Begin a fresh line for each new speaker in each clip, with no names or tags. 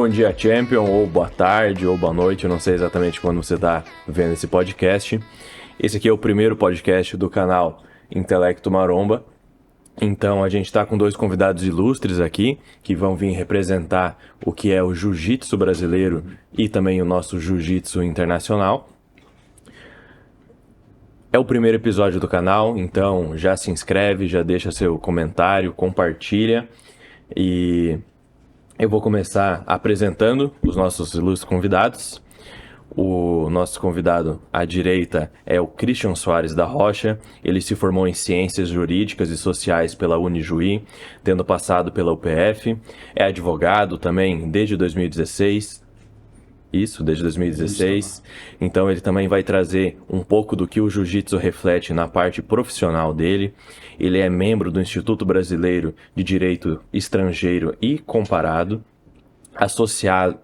bom dia, Champion, ou boa tarde, ou boa noite, eu não sei exatamente quando você está vendo esse podcast. Esse aqui é o primeiro podcast do canal Intelecto Maromba. Então a gente está com dois convidados ilustres aqui, que vão vir representar o que é o jiu-jitsu brasileiro e também o nosso jiu-jitsu internacional. É o primeiro episódio do canal, então já se inscreve, já deixa seu comentário, compartilha. E eu vou começar apresentando os nossos ilustres convidados. O nosso convidado à direita é o Christian Soares da Rocha. Ele se formou em Ciências Jurídicas e Sociais pela Unijuí, tendo passado pela UPF. É advogado também desde 2016. Desde 2016. Então ele também vai trazer um pouco do que o jiu-jitsu reflete na parte profissional dele. Ele é membro do Instituto Brasileiro de Direito Estrangeiro e Comparado, associado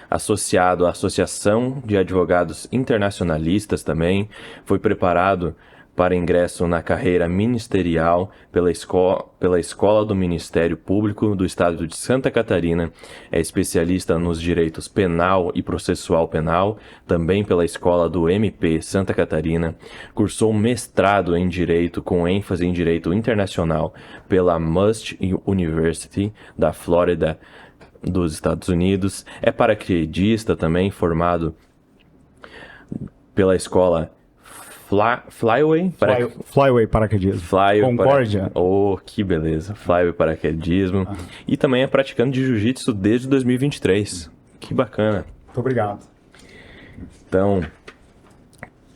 à Associação de Advogados Internacionalistas também. Foi preparado para ingresso na carreira ministerial pela Escola do Ministério Público do Estado de Santa Catarina. É especialista nos direitos penal e processual penal, também pela Escola do MP Santa Catarina. Cursou mestrado em Direito com ênfase em Direito Internacional pela Must University da Flórida, dos Estados Unidos. É paraquedista também, formado pela escola Flyway paraquedismo. Concórdia. Oh, que beleza. Flyway paraquedismo. E também é praticante de jiu-jitsu desde 2023. Que bacana.
Muito obrigado.
Então,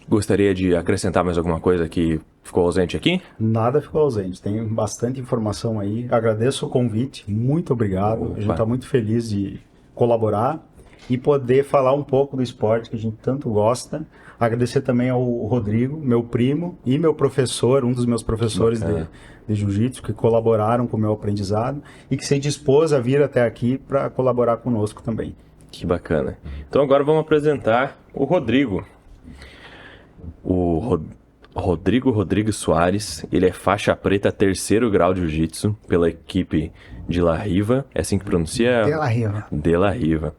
gostaria de acrescentar mais alguma coisa que ficou ausente aqui?
Nada ficou ausente. Tem bastante informação aí. Agradeço o convite. Muito obrigado.
Opa.
A gente está muito feliz de colaborar e poder falar um pouco do esporte que a gente tanto gosta. Agradecer também ao Rodrigo, meu primo e meu professor, um dos meus professores de jiu-jitsu, que colaboraram com o meu aprendizado e que se dispôs a vir até aqui para colaborar conosco também.
Que bacana. Então agora vamos apresentar o Rodrigo. O Rodrigo Rodrigues Soares, ele é faixa preta 3º grau de jiu-jitsu pela equipe de La Riva, é assim que pronuncia? De La Riva.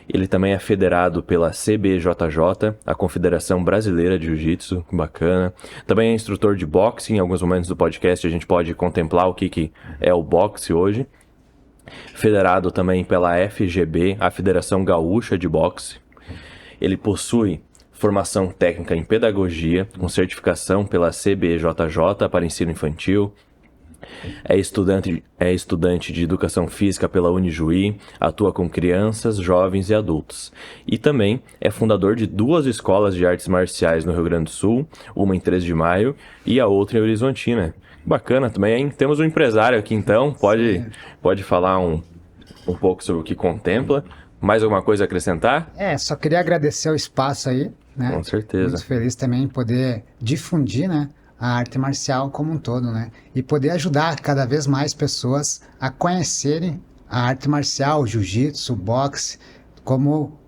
Ele também é federado pela CBJJ, a Confederação Brasileira de Jiu-Jitsu, bacana. Também é instrutor de boxe, em alguns momentos do podcast a gente pode contemplar o que é o boxe hoje. Federado também pela FGB, a Federação Gaúcha de Boxe. Ele possui formação técnica em pedagogia, com certificação pela CBJJ para ensino infantil. É estudante de educação física pela Unijuí, atua com crianças, jovens e adultos. E também é fundador de 2 escolas de artes marciais no Rio Grande do Sul, uma em 3 de Maio e a outra em Horizontina. Bacana também, hein? Temos um empresário aqui então, pode falar um pouco sobre o que contempla. Mais alguma coisa a acrescentar?
Só queria agradecer o espaço aí, né?
Com certeza.
Muito feliz também em poder difundir, né, a arte marcial como um todo, né? E poder ajudar cada vez mais pessoas a conhecerem a arte marcial, o jiu-jitsu, o boxe, como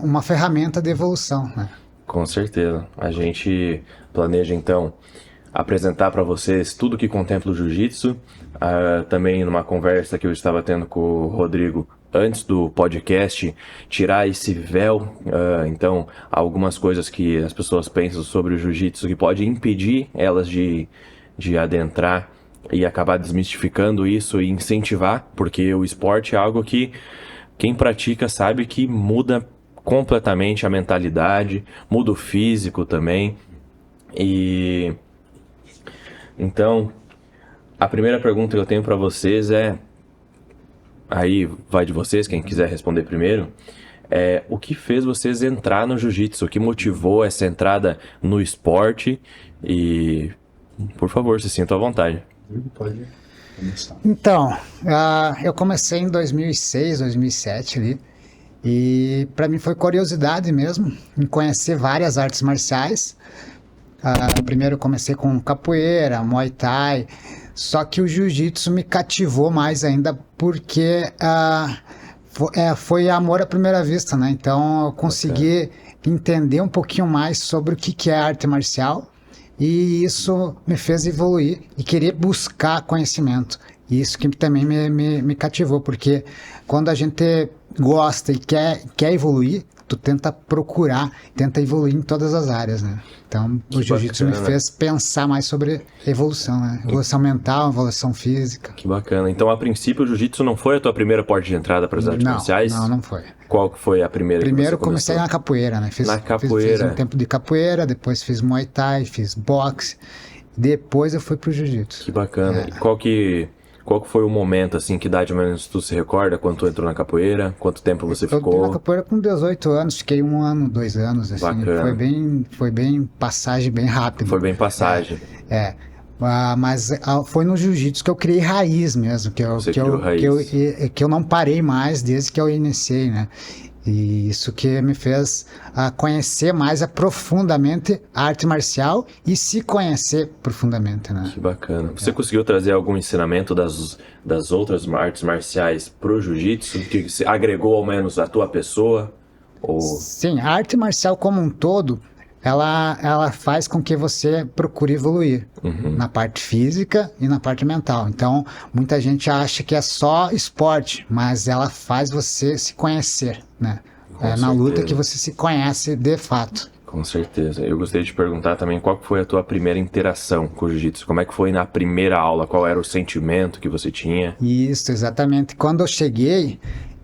uma ferramenta de evolução, né?
Com certeza. A gente planeja, então, apresentar para vocês tudo que contempla o jiu-jitsu. Também numa conversa que eu estava tendo com o Rodrigo antes do podcast, tirar esse véu, então, algumas coisas que as pessoas pensam sobre o jiu-jitsu que pode impedir elas de adentrar e acabar desmistificando isso e incentivar, porque o esporte é algo que quem pratica sabe que muda completamente a mentalidade, muda o físico também. E então, a primeira pergunta que eu tenho para vocês aí vai de vocês, quem quiser responder primeiro, o que fez vocês entrar no jiu-jitsu? O que motivou essa entrada no esporte? E, por favor, se sintam à vontade.
Pode começar.
Então, eu comecei em 2006, 2007 ali, e para mim foi curiosidade mesmo em conhecer várias artes marciais. Primeiro eu comecei com capoeira, Muay Thai, só que o jiu-jitsu me cativou mais ainda porque foi amor à primeira vista, né? Então eu consegui entender um pouquinho mais sobre o que é arte marcial e isso me fez evoluir e querer buscar conhecimento. E isso que também me cativou, porque quando a gente gosta e quer evoluir, tu tenta procurar, tenta evoluir em todas as áreas, né? Então, o jiu-jitsu me fez pensar mais sobre evolução, né? Evolução mental, evolução física.
Que bacana. Então, a princípio, o jiu-jitsu não foi a tua primeira porta de entrada para as artes marciais?
Não foi.
Qual que foi a primeira
Primeiro
que você
comecei
começou?
na capoeira, né?
Na capoeira.
Fiz um tempo de capoeira, depois fiz Muay Thai, fiz boxe, depois eu fui pro jiu-jitsu.
Que bacana. E qual que foi o momento, assim, que idade mais ou menos tu se recorda quando tu entrou na capoeira? Quanto tempo você
Eu entrei
ficou?
na capoeira com 18 anos, fiquei 1 ano, 2 anos, assim.
Bacana.
Foi bem passagem bem rápida.
Foi bem passagem.
Mas foi no jiu-jitsu que eu criei raiz mesmo,
Você criou raiz.
que eu não parei mais desde que eu iniciei, né? E isso que me fez conhecer mais profundamente a arte marcial e se conhecer profundamente, né?
Que bacana. Você conseguiu trazer algum ensinamento das outras artes marciais pro jiu-jitsu? Que se agregou ao menos a tua pessoa? Ou...
Sim, a arte marcial como um todo, ela faz com que você procure evoluir na parte física e na parte mental. Então, muita gente acha que é só esporte, mas ela faz você se conhecer, né? É na luta que você se conhece de fato.
Com certeza. Eu gostaria de te perguntar também qual foi a tua primeira interação com o jiu-jitsu? Como é que foi na primeira aula? Qual era o sentimento que você tinha?
Isso, exatamente. Quando eu cheguei,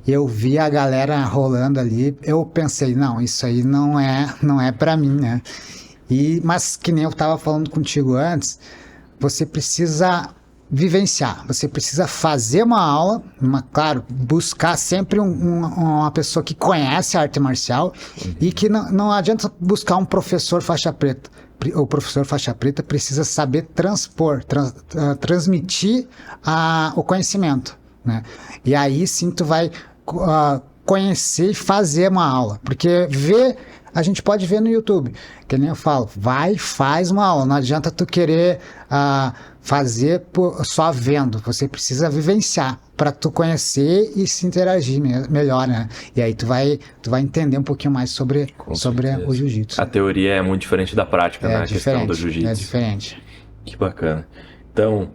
eu vi a galera rolando ali, eu pensei, não, isso aí não é para mim, né? Mas que nem eu estava falando contigo antes, você precisa vivenciar, você precisa fazer uma aula, claro, buscar sempre uma pessoa que conhece a arte marcial e que não adianta buscar um professor faixa preta. O professor faixa preta precisa saber transmitir o conhecimento, né? E aí sim tu vai conhecer e fazer uma aula, porque a gente pode ver no YouTube, que nem eu falo, faz uma aula, não adianta tu querer fazer só vendo, você precisa vivenciar para tu conhecer e se interagir melhor, né? E aí tu vai entender um pouquinho mais sobre o jiu-jitsu.
A teoria é muito diferente da prática, né? A questão do jiu-jitsu.
É diferente.
Que bacana. Então,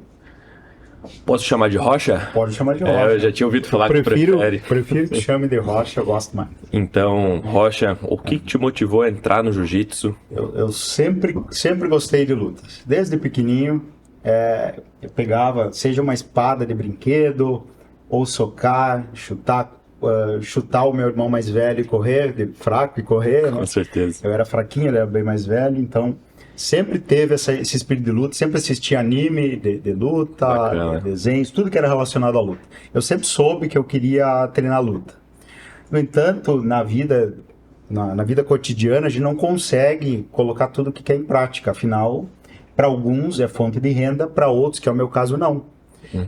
posso chamar de Rocha?
Pode chamar de Rocha.
Eu já tinha ouvido falar que prefere.
Prefiro que chame de Rocha, eu gosto mais.
Então, Rocha, o que te motivou a entrar no jiu-jitsu?
Eu sempre gostei de lutas. Desde pequenininho, eu pegava, seja uma espada de brinquedo, ou socar, chutar o meu irmão mais velho e correr, fraco e correr.
Com
né?
certeza.
Eu era fraquinho, ele era bem mais velho, então sempre teve esse espírito de luta, sempre assisti anime de luta, desenhos, tudo que era relacionado à luta. Eu sempre soube que eu queria treinar luta. No entanto, na vida cotidiana, a gente não consegue colocar tudo que quer em prática. Afinal, para alguns é fonte de renda, para outros, que é o meu caso, não.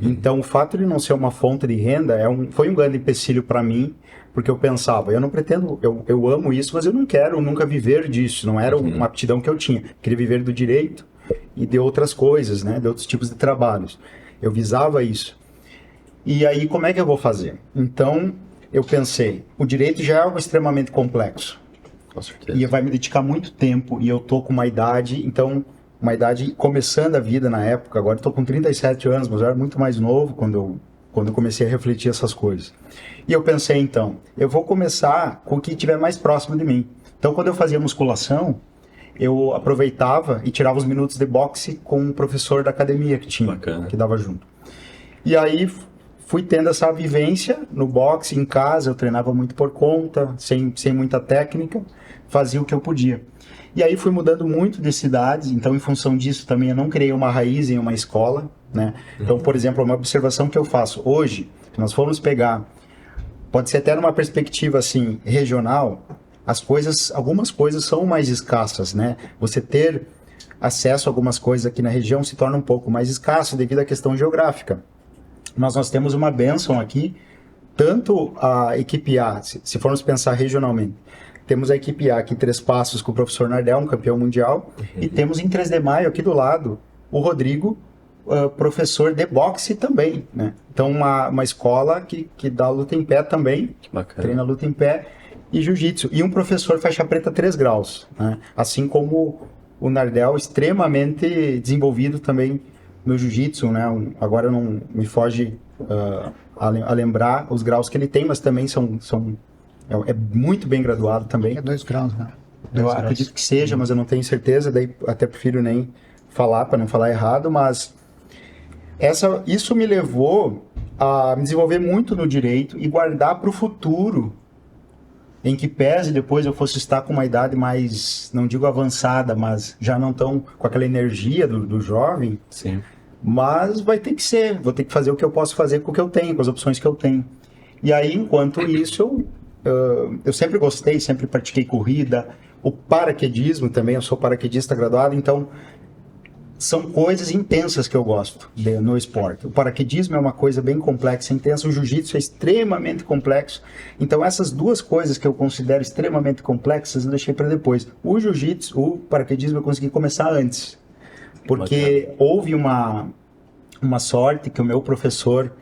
Então, o fato de não ser uma fonte de renda foi um grande empecilho para mim, porque eu pensava, eu não pretendo, eu amo isso, mas eu não quero nunca viver disso, não era uma aptidão que eu tinha. Eu queria viver do direito e de outras coisas, né, de outros tipos de trabalhos. Eu visava isso. E aí, como é que eu vou fazer? Então, eu pensei, o direito já é algo extremamente complexo.
Com certeza.
E vai me dedicar muito tempo, e eu tô com uma idade, uma idade começando a vida na época, agora estou com 37 anos, mas eu era muito mais novo quando eu comecei a refletir essas coisas. E eu pensei, então, eu vou começar com o que estiver mais próximo de mim. Então, quando eu fazia musculação, eu aproveitava e tirava os minutos de boxe com um professor da academia que tinha, que dava junto. E aí fui tendo essa vivência no boxe, em casa, eu treinava muito por conta, sem muita técnica, fazia o que eu podia. E aí fui mudando muito de cidades, então em função disso também eu não criei uma raiz em uma escola, né? Então, por exemplo, uma observação que eu faço hoje, se nós formos pegar, pode ser até numa perspectiva assim, regional, algumas coisas são mais escassas, né? Você ter acesso a algumas coisas aqui na região se torna um pouco mais escasso devido à questão geográfica. Mas nós temos uma bênção aqui, tanto a equipe A, se formos pensar regionalmente, temos a equipe A aqui, Três Passos, com o professor Nardel, um campeão mundial. E temos em 3 de Maio, aqui do lado, o Rodrigo, professor de boxe também, né? Então, uma escola que dá luta em pé também, treina luta em pé e jiu-jitsu. E um professor faixa preta 3 graus, né? Assim como o Nardel, extremamente desenvolvido também no jiu-jitsu, né? Agora não me foge a lembrar os graus que ele tem, mas também é muito bem graduado também.
É 2 graus, né?
Eu acredito que seja, mas eu não tenho certeza, daí até prefiro nem falar para não falar errado, mas isso me levou a me desenvolver muito no direito e guardar para o futuro, em que pese depois eu fosse estar com uma idade mais, não digo avançada, mas já não tão com aquela energia do jovem.
Sim.
Mas vai ter que ser, vou ter que fazer o que eu posso fazer com o que eu tenho, com as opções que eu tenho. E aí, enquanto isso, eu sempre gostei, sempre pratiquei corrida, o paraquedismo também, eu sou paraquedista graduado, então são coisas intensas que eu gosto no esporte. O paraquedismo é uma coisa bem complexa, intensa, o jiu-jitsu é extremamente complexo, então essas duas coisas que eu considero extremamente complexas eu deixei para depois. O jiu-jitsu, o paraquedismo eu consegui começar antes, porque houve uma sorte que o meu professor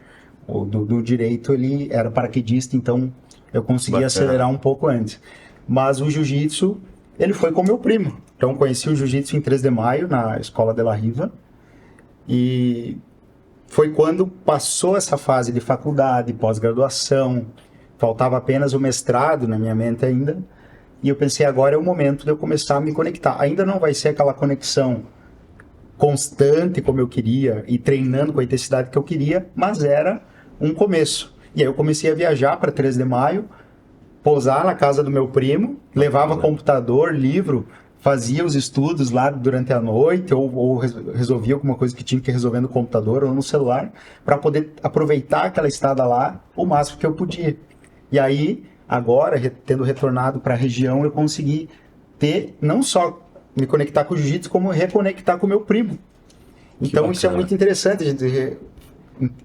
do direito, ele era paraquedista, então eu consegui acelerar um pouco antes. Mas o jiu-jitsu, ele foi com meu primo. Então, conheci o jiu-jitsu em 3 de maio, na Escola de la Riva. E foi quando passou essa fase de faculdade, pós-graduação. Faltava apenas o mestrado na minha mente ainda. E eu pensei, agora é o momento de eu começar a me conectar. Ainda não vai ser aquela conexão constante como eu queria e treinando com a intensidade que eu queria, mas era um começo. E aí eu comecei a viajar para 3 de maio, pousar na casa do meu primo, levava computador, livro, fazia os estudos lá durante a noite ou resolvia alguma coisa que tinha que resolver no computador ou no celular para poder aproveitar aquela estada lá o máximo que eu podia. E aí, agora, tendo retornado para a região, eu consegui não só me conectar com o jiu-jitsu, como reconectar com o meu primo. Então isso é muito interessante, a gente,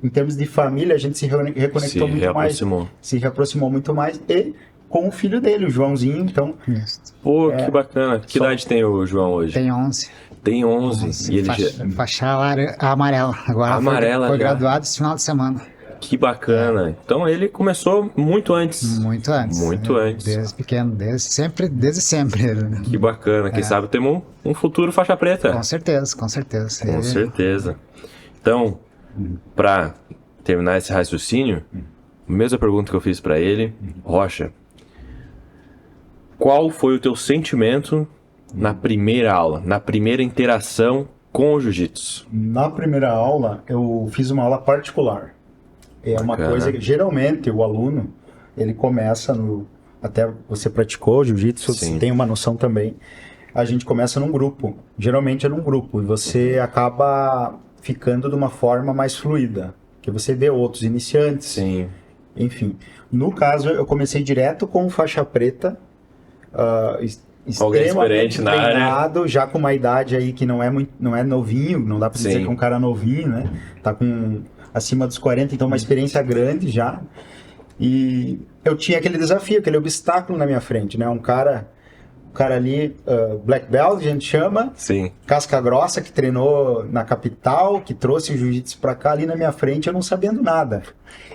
em termos de família, a gente se reconectou muito mais, se reaproximou muito mais, e com o filho dele, o Joãozinho, então...
Pô, que bacana. Que idade tem o João hoje?
Tem 11.
Tem 11. E ele
faixa amarela. Agora foi graduado esse final de semana.
Que bacana. Então ele começou muito antes.
Muito antes.
Muito antes.
Desde pequeno, desde sempre.
Que bacana. Quem sabe temos um futuro faixa preta.
Com certeza, com certeza.
Com certeza. Então, para terminar esse raciocínio, a mesma pergunta que eu fiz para ele, Rocha, qual foi o teu sentimento na primeira aula, na primeira interação com o jiu-jitsu?
Na primeira aula, eu fiz uma aula particular. É uma coisa que, geralmente, o aluno, ele começa até você praticou jiu-jitsu, você tem uma noção também. A gente começa num grupo. Geralmente é num grupo. E você acaba ficando de uma forma mais fluida. Que você vê outros iniciantes.
Sim.
Enfim. No caso, eu comecei direto com faixa preta.
Alguém experiente na área,
já com uma idade aí que não é novinho, não dá pra dizer que é um cara novinho, né? Tá com acima dos 40, então uma experiência grande já. E eu tinha aquele desafio, aquele obstáculo na minha frente, né? Um cara ali, black belt, a gente chama, casca grossa, que treinou na capital, que trouxe o jiu-jitsu pra cá, ali na minha frente, eu não sabendo nada.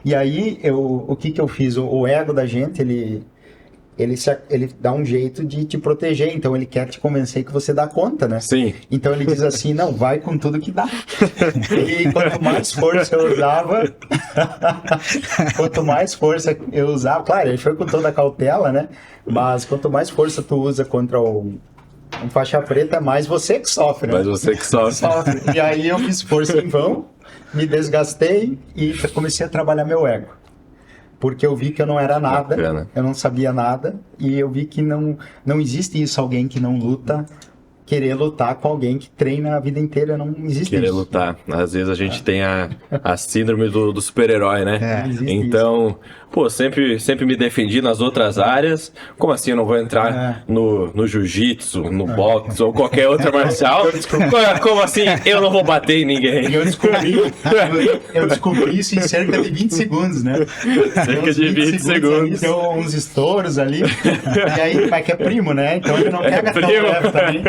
E aí, o que eu fiz? O ego da gente, ele dá um jeito de te proteger, então ele quer te convencer que você dá conta, né?
Sim.
Então ele diz assim, não, vai com tudo que dá. E quanto mais força eu usava, claro, ele foi com toda a cautela, né? Mas quanto mais força tu usa contra um faixa preta, mais você que sofre, né?
Mais você que sofre.
E aí eu fiz força em vão, me desgastei e comecei a trabalhar meu ego. Porque eu vi que eu não era nada, eu não sabia nada, e eu vi que não existe isso, alguém que não luta, querer lutar com alguém que treina a vida inteira, não existe
querer
isso.
Lutar. Às vezes a gente tem a síndrome do super-herói, né? Então, pô, sempre me defendi nas outras áreas. Como assim eu não vou entrar no jiu-jitsu, no boxe ou qualquer outra marcial? Como assim eu não vou bater em ninguém?
E eu descobri isso em cerca de 20 segundos, né?
Cerca de 20 segundos.
Deu uns estouros ali. E aí, mas que é primo, né? Então ele não quer gastar o leve também.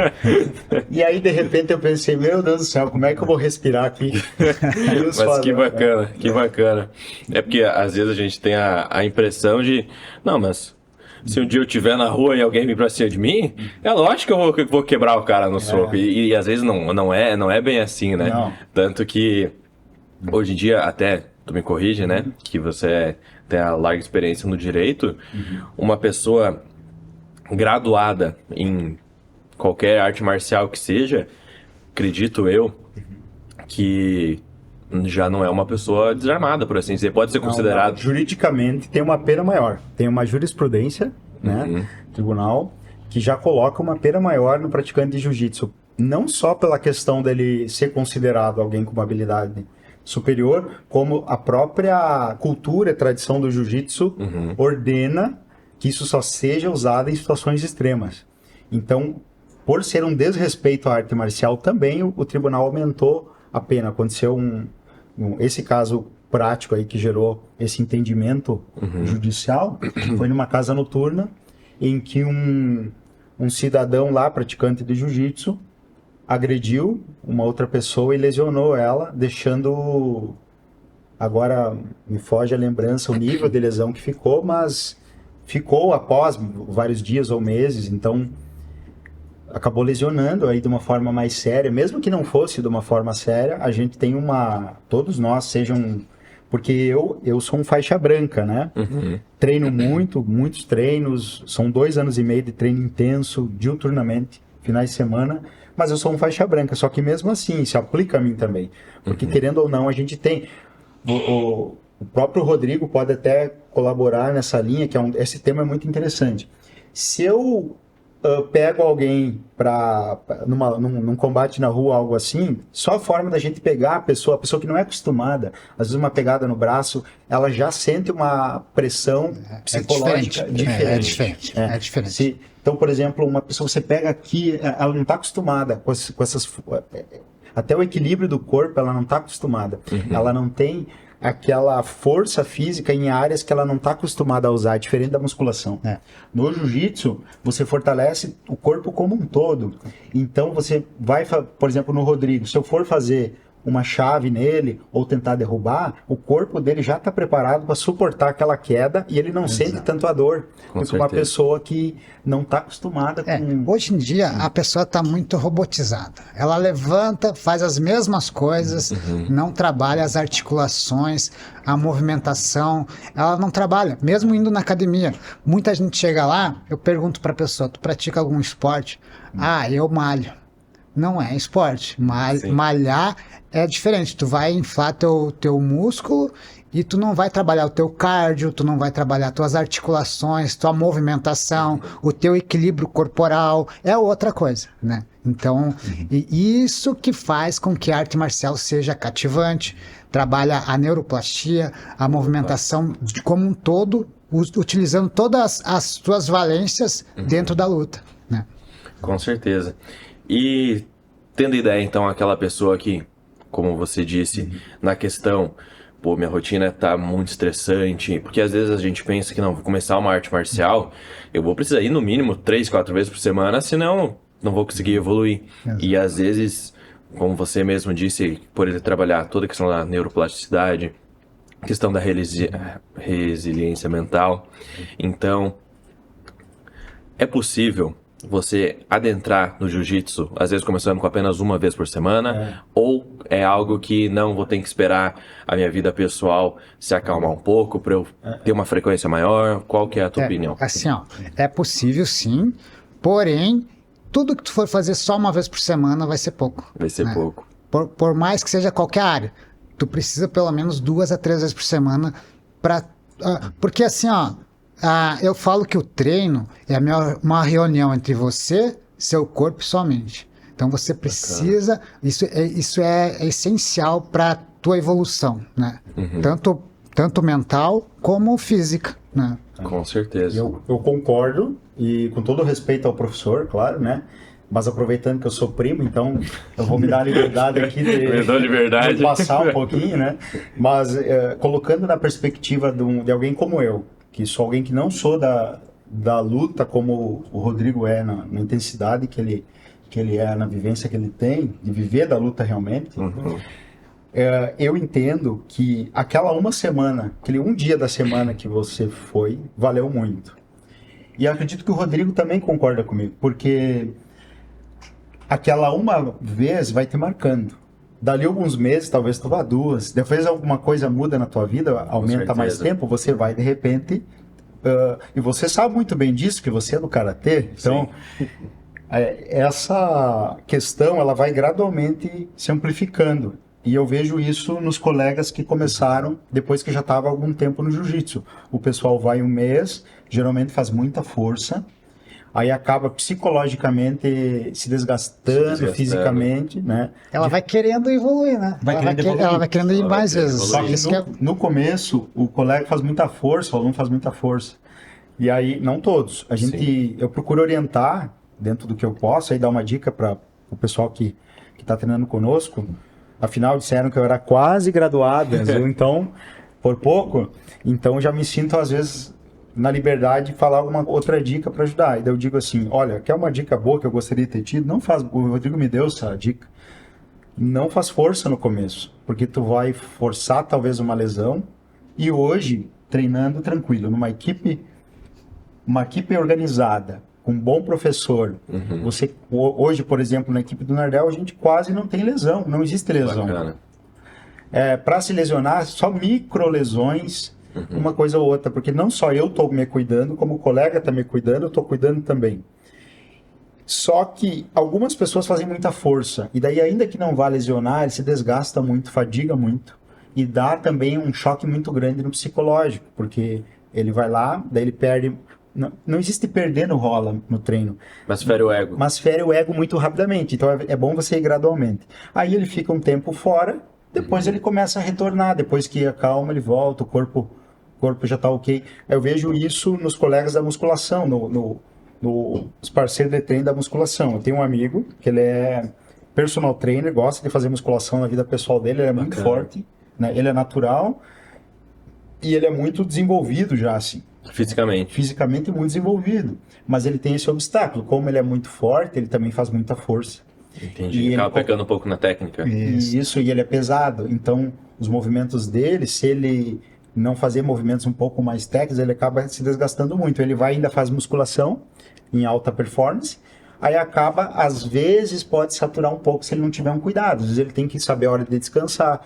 E aí, de repente, eu pensei, meu Deus do céu, como é que eu vou respirar aqui?
Mas que bacana, que bacana. É porque às vezes a gente tem a impressão de, não, mas se um dia eu estiver na rua e alguém vir pra cima de mim, é lógico que eu vou quebrar o cara no soco. E às vezes não é bem assim, né?
Não.
Tanto que hoje em dia, até tu me corrige, né? Que você tem a larga experiência no direito. Uma pessoa graduada em qualquer arte marcial que seja, acredito eu, que já não é uma pessoa desarmada, por assim dizer. Pode ser considerado...
Não, juridicamente tem uma pena maior. Tem uma jurisprudência, né, tribunal, que já coloca uma pena maior no praticante de jiu-jitsu. Não só pela questão dele ser considerado alguém com uma habilidade superior, como a própria cultura e tradição do jiu-jitsu ordena que isso só seja usado em situações extremas. Então, por ser um desrespeito à arte marcial, também o tribunal aumentou a pena. Aconteceu esse caso prático aí que gerou esse entendimento judicial, foi numa casa noturna em que um cidadão lá, praticante de jiu-jitsu, agrediu uma outra pessoa e lesionou ela, deixando... Agora me foge a lembrança, o nível de lesão que ficou, mas ficou após vários dias ou meses, então acabou lesionando aí de uma forma mais séria. Mesmo que não fosse de uma forma séria, a gente tem todos nós sejam... Porque eu sou um faixa branca, né? Treino muitos treinos, são 2 anos e meio de treino intenso, diuturnamente, finais de semana, mas eu sou um faixa branca, só que mesmo assim, se aplica a mim também. Porque querendo ou não, a gente tem... O próprio Rodrigo pode até colaborar nessa linha, que esse tema é muito interessante. Se eu pego alguém num combate na rua, algo assim, só a forma da gente pegar a pessoa que não é acostumada, às vezes uma pegada no braço, ela já sente uma pressão psicológica diferente.
É diferente.
Então, por exemplo, uma pessoa que você pega aqui, ela não está acostumada com essas... Até o equilíbrio do corpo, ela não está acostumada. Ela não tem aquela força física em áreas que ela não está acostumada a usar, diferente da musculação. No jiu-jitsu, você fortalece o corpo como um todo. Então, você vai, por exemplo, no Rodrigo, se eu for fazer uma chave nele ou tentar derrubar, o corpo dele já está preparado para suportar aquela queda e ele não sente tanto a dor quanto uma pessoa que não está acostumada com...
Hoje em dia, a pessoa está muito robotizada. Ela levanta, faz as mesmas coisas, não trabalha as articulações, a movimentação, ela não trabalha, mesmo indo na academia. Muita gente chega lá, eu pergunto para a pessoa, tu pratica algum esporte? Eu malho. Não é esporte. Malhar é diferente. Tu vai inflar teu músculo e tu não vai trabalhar o teu cardio, tu não vai trabalhar tuas articulações, tua movimentação, o teu equilíbrio corporal. É outra coisa, né? Então, isso que faz com que a arte marcial seja cativante. Trabalha a neuroplastia, a movimentação como um todo, utilizando todas as tuas valências dentro da luta, né?
Com certeza. E tendo ideia, então, aquela pessoa que, como você disse, na questão, minha rotina tá muito estressante, porque às vezes a gente pensa que não, vou começar uma arte marcial, eu vou precisar ir no mínimo 3, 4 vezes por semana, senão não vou conseguir evoluir. E às vezes, como você mesmo disse, por ele trabalhar toda a questão da neuroplasticidade, questão da resiliência mental, então é possível você adentrar no jiu-jitsu, às vezes começando com apenas uma vez por semana, ou é algo que não, vou ter que esperar a minha vida pessoal se acalmar um pouco para eu ter uma frequência maior? Qual que é a tua opinião?
Assim, é possível sim, porém, tudo que tu for fazer só uma vez por semana vai ser pouco.
Vai ser pouco.
Por mais que seja qualquer área, tu precisa pelo menos 2 a 3 vezes por semana para... porque assim, eu falo que o treino é uma reunião entre você, seu corpo e sua mente. Então você precisa... Isso é essencial para a tua evolução, né? Tanto mental como física, né?
Com certeza.
Eu concordo, e com todo respeito ao professor, claro, né? Mas aproveitando que eu sou primo, então eu vou me dar a liberdade aqui de passar um pouquinho, né? Mas colocando na perspectiva de alguém como eu, que sou alguém que não sou da luta como o Rodrigo é, na intensidade que ele é, na vivência que ele tem, de viver da luta realmente, eu entendo que aquela uma semana, aquele um dia da semana que você foi, valeu muito. E acredito que o Rodrigo também concorda comigo, porque aquela uma vez vai te marcando. Dali alguns meses, talvez tu vá 2. Depois alguma coisa muda na tua vida, aumenta mais tempo, você vai de repente... e você sabe muito bem disso, que você é do Karatê. Então, essa questão ela vai gradualmente se amplificando. E eu vejo isso nos colegas que começaram depois que já estava há algum tempo no jiu-jitsu. O pessoal vai 1 mês, geralmente faz muita força, aí acaba psicologicamente se desgastando fisicamente, né?
Ela vai querendo evoluir, né? Ela vai querendo ir mais vezes.
Só que no começo, o colega faz muita força, o aluno faz muita força. E aí, não todos. Eu procuro orientar, dentro do que eu posso, aí dar uma dica para o pessoal que está treinando conosco. Afinal, disseram que eu era quase graduado, então, por pouco. Então, já me sinto, às vezes, na liberdade de falar alguma outra dica para ajudar. E daí eu digo assim, olha, quer uma dica boa que eu gostaria de ter tido? Não faz, o Rodrigo me deu essa dica. Não faz força no começo, porque tu vai forçar talvez uma lesão. E hoje, treinando tranquilo, numa equipe organizada, com um bom professor, você hoje, por exemplo, na equipe do Nardel, a gente quase não tem lesão, não existe lesão. Para se lesionar, só micro lesões, uma coisa ou outra, porque não só eu estou me cuidando, como o colega está me cuidando, eu estou cuidando também. Só que algumas pessoas fazem muita força, e daí ainda que não vá lesionar, ele se desgasta muito, fadiga muito, e dá também um choque muito grande no psicológico, porque ele vai lá, daí ele perde... Não existe perder no rola no treino.
Mas fere o ego.
Mas fere o ego muito rapidamente. Então é bom você ir gradualmente. Aí ele fica um tempo fora, depois ele começa a retornar. Depois que acalma, ele volta, o corpo já está ok. Eu vejo isso nos colegas da musculação, nos parceiros de treino da musculação. Eu tenho um amigo que ele é personal trainer, gosta de fazer musculação na vida pessoal dele, ele é muito forte, né? Ele é natural e ele é muito desenvolvido já, assim. Fisicamente muito desenvolvido. Mas ele tem esse obstáculo. Como ele é muito forte, ele também faz muita força.
Entendi. E acaba pecando um pouco na técnica.
Isso, e ele é pesado. Então, os movimentos dele, se ele não fazer movimentos um pouco mais técnicos, ele acaba se desgastando muito. Ele vai ainda faz musculação em alta performance. Aí acaba, às vezes, pode saturar um pouco se ele não tiver um cuidado. Às vezes ele tem que saber a hora de descansar.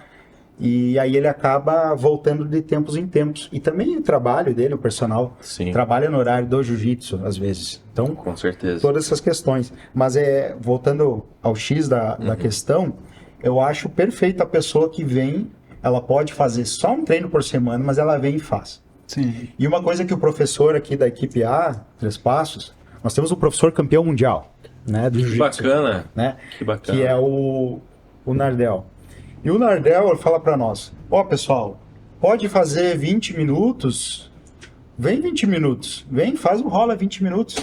E aí ele acaba voltando de tempos em tempos. E também o trabalho dele, o personal, trabalha no horário do jiu-jitsu, às vezes. Então,
com certeza.
Todas essas questões. Mas voltando ao X da questão, eu acho perfeita a pessoa que vem, ela pode fazer só um treino por semana, mas ela vem e faz.
Sim.
E uma coisa que o professor aqui da equipe A, Três Passos, nós temos o professor campeão mundial, né, do jiu-jitsu.
Que bacana.
Né,
que bacana.
Que é o Nardel. E o Nardel fala para nós, pessoal, pode fazer 20 minutos, vem 20 minutos, vem, faz um rola 20 minutos,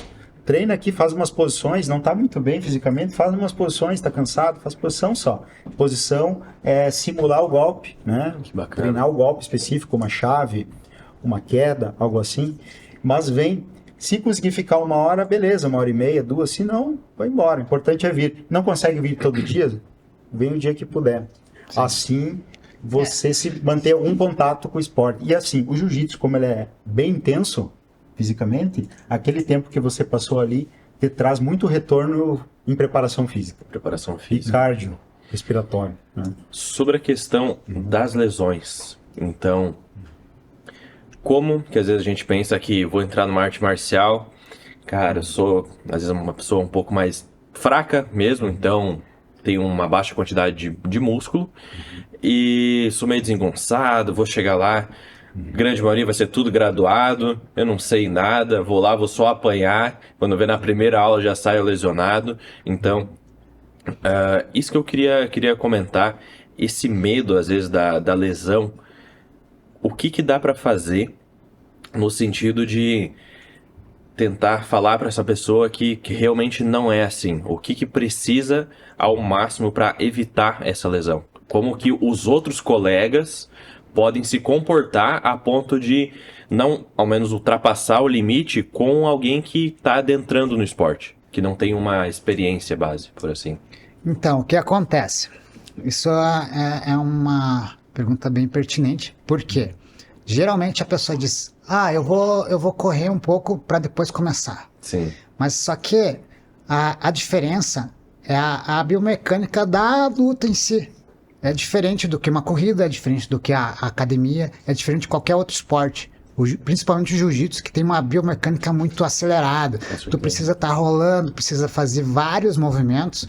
treina aqui, faz umas posições, não está muito bem fisicamente, faz umas posições, está cansado, faz posição só. Posição é simular o golpe, né?
Que bacana.
Treinar o golpe específico, uma chave, uma queda, algo assim, mas vem. Se conseguir ficar 1 hora, beleza, 1h30, 2, se não, vai embora, o importante é vir. Não consegue vir todo dia? Vem o dia que puder. Sim. Assim, você se manter algum contato com o esporte. E assim, o jiu-jitsu, como ele é bem intenso fisicamente, aquele tempo que você passou ali te traz muito retorno em preparação física. E cardio respiratório. Né?
Sobre a questão das lesões, então, como que às vezes a gente pensa que vou entrar numa arte marcial, cara, eu sou às vezes uma pessoa um pouco mais fraca mesmo, então... tenho uma baixa quantidade de músculo e sou meio desengonçado, vou chegar lá, grande maioria vai ser tudo graduado, eu não sei nada, vou lá, vou só apanhar, quando vê na primeira aula já saio lesionado. Então, isso que eu queria comentar, esse medo às vezes da lesão, o que dá para fazer no sentido de tentar falar para essa pessoa que realmente não é assim. O que precisa ao máximo para evitar essa lesão? Como que os outros colegas podem se comportar a ponto de não, ao menos, ultrapassar o limite com alguém que está adentrando no esporte, que não tem uma experiência base, por assim.
Então, o que acontece? Isso é uma pergunta bem pertinente. Por quê? Geralmente a pessoa diz, eu vou correr um pouco para depois começar.
Sim.
Mas só que a diferença é a biomecânica da luta em si. É diferente do que uma corrida, é diferente do que a academia, é diferente de qualquer outro esporte. Principalmente o jiu-jitsu, que tem uma biomecânica muito acelerada. Tu precisa estar rolando, precisa fazer vários movimentos.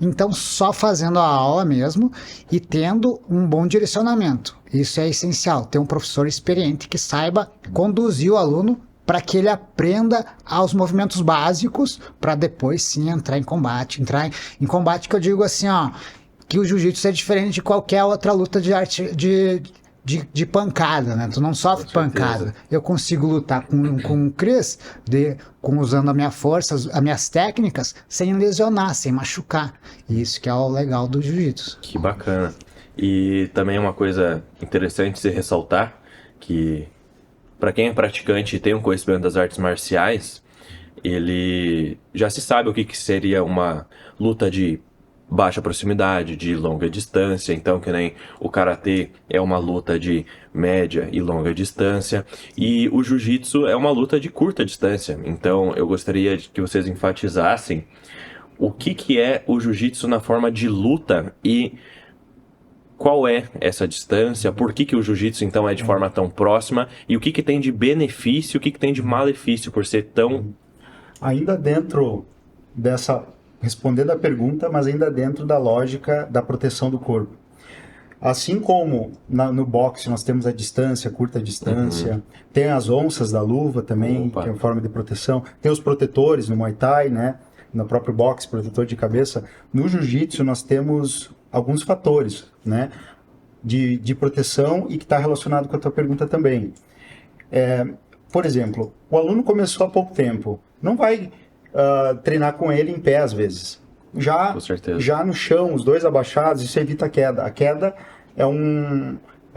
Então, só fazendo a aula mesmo e tendo um bom direcionamento. Isso é essencial. Ter um professor experiente que saiba conduzir o aluno para que ele aprenda aos movimentos básicos para depois sim entrar em combate. Entrar em combate que eu digo assim, ó, que o jiu-jitsu é diferente de qualquer outra luta de arte de pancada, né? Tu não sofre pancada. Eu consigo lutar com o Chris, usando a minha força, as minhas técnicas, sem lesionar, sem machucar. E isso que é o legal do jiu-jitsu.
Que bacana. E também uma coisa interessante se ressaltar, que para quem é praticante e tem um conhecimento das artes marciais, ele já se sabe o que seria uma luta de baixa proximidade, de longa distância. Então, que nem o karatê é uma luta de média e longa distância, e o jiu-jitsu é uma luta de curta distância. Então, eu gostaria que vocês enfatizassem o que é o jiu-jitsu na forma de luta e qual é essa distância, por que o jiu-jitsu então é de forma tão próxima e o que tem de benefício, o que tem de malefício por ser tão...
Ainda dentro dessa... Respondendo a pergunta, mas ainda dentro da lógica da proteção do corpo. Assim como no boxe nós temos a distância, curta distância, tem as onças da luva também, que é uma forma de proteção, tem os protetores no Muay Thai, né? No próprio boxe, protetor de cabeça. No jiu-jitsu nós temos alguns fatores, né? De proteção e que está relacionado com a tua pergunta também. Por exemplo, o aluno começou há pouco tempo, não vai... treinar com ele em pé às vezes. Já no chão, os dois abaixados, isso evita a queda. A queda é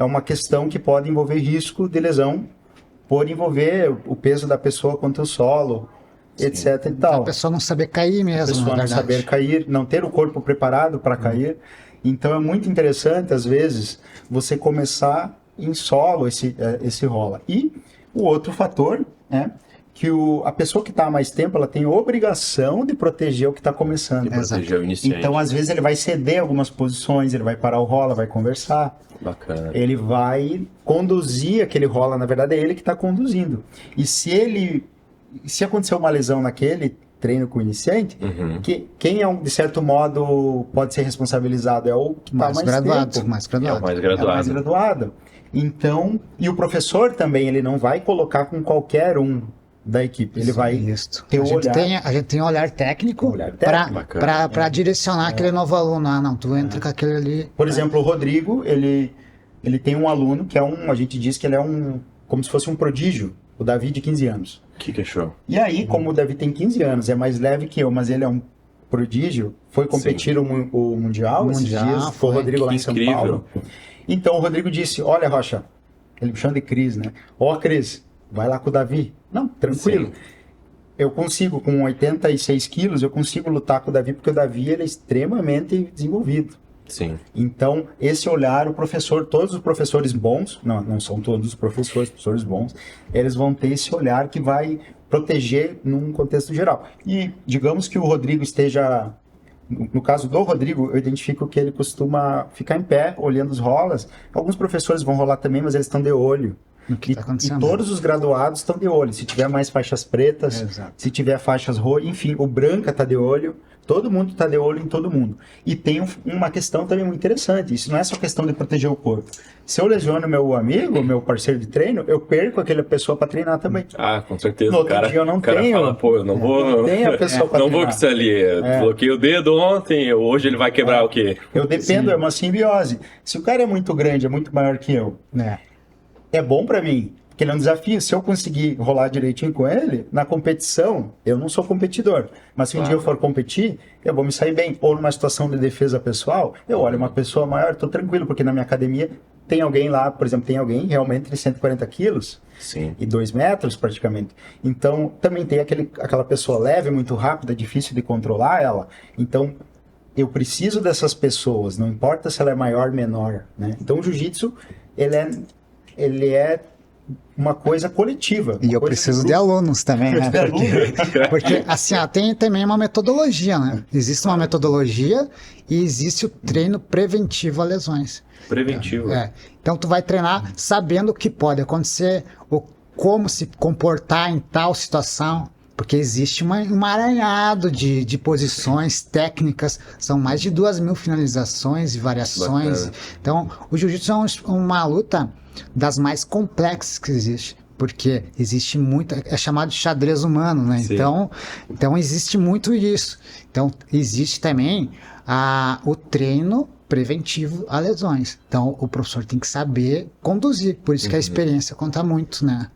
uma questão que pode envolver risco de lesão, por envolver o peso da pessoa contra o solo, sim, etc. E tal.
A pessoa não saber cair mesmo. A
pessoa não saber cair, não ter o corpo preparado para cair. Então é muito interessante, às vezes, você começar em solo esse rola. E o outro fator é que a pessoa que está há mais tempo, ela tem a obrigação de proteger o que está começando.
De proteger o iniciante.
Então, às vezes, ele vai ceder algumas posições, ele vai parar o rola, vai conversar.
Bacana.
Ele vai conduzir aquele rola, na verdade é ele que está conduzindo. E se acontecer uma lesão naquele treino com o iniciante, quem de certo modo pode ser responsabilizado é o que está mais
graduado,
tempo.
mais graduado.
É o mais graduado.
Então, e o professor também, ele não vai colocar com qualquer um da equipe, ele vai ter o olhar.
A gente tem um olhar técnico para direcionar aquele novo aluno. Ah, não, tu entra com aquele ali.
Por exemplo, o Rodrigo, ele tem um aluno que a gente diz que ele é como se fosse um prodígio, o Davi de 15 anos.
Que show.
E aí, como o Davi tem 15 anos, é mais leve que eu, mas ele é um prodígio, foi competir o Mundial esses dias, foi o Rodrigo lá em São Paulo. Então o Rodrigo disse, olha Rocha, ele me chama de Cris, né? Ó Cris, vai lá com o Davi. Não, tranquilo. Sim. Eu consigo, com 86 quilos, eu consigo lutar com o Davi, porque o Davi ele é extremamente desenvolvido.
Sim.
Então, esse olhar, todos os professores bons, não são todos os professores bons, eles vão ter esse olhar que vai proteger num contexto geral. E digamos que o Rodrigo esteja... No caso do Rodrigo, eu identifico que ele costuma ficar em pé, olhando os rolas. Alguns professores vão rolar também, mas eles estão de olho. E todos os graduados estão de olho. Se tiver mais faixas pretas, se tiver faixas roxas, enfim, o branca está de olho. Todo mundo está de olho em todo mundo. E tem uma questão também muito interessante. Isso não é só questão de proteger o corpo. Se eu lesiono meu amigo, meu parceiro de treino, eu perco aquela pessoa para treinar também.
Ah, com certeza.
No outro dia eu não tenho.
Fala, pô, eu não vou.
Não tenho a pessoa para treinar.
Não vou com isso ali. Bloqueei o dedo ontem, hoje ele vai quebrar o quê?
Eu dependo, é uma simbiose. Se o cara é muito grande, é muito maior que eu, é bom para mim. Porque ele é um desafio. Se eu conseguir rolar direitinho com ele, na competição, eu não sou competidor. Mas se um dia eu for competir, eu vou me sair bem. Ou numa situação de defesa pessoal, eu olho uma pessoa maior, estou tranquilo, porque na minha academia tem alguém lá, por exemplo, tem alguém realmente de 140 quilos e 2 metros praticamente. Então, também tem aquela pessoa leve, muito rápida, difícil de controlar ela. Então, eu preciso dessas pessoas, não importa se ela é maior ou menor, né? Então, o jiu-jitsu, ele é uma coisa coletiva.
E eu preciso de alunos também, né? Porque assim, ó, tem também uma metodologia, né? Existe uma metodologia e existe o treino preventivo a lesões.
Preventivo.
Então tu vai treinar sabendo o que pode acontecer, como se comportar em tal situação, porque existe um emaranhado de posições técnicas, são mais de 2.000 finalizações e variações.
Bacana.
Então o jiu-jitsu é uma luta das mais complexas que existe. Porque existe muito, é chamado de xadrez humano, né? Então existe muito isso. Então existe também o treino preventivo a lesões. Então o professor tem que saber conduzir, por isso que a experiência conta muito, né?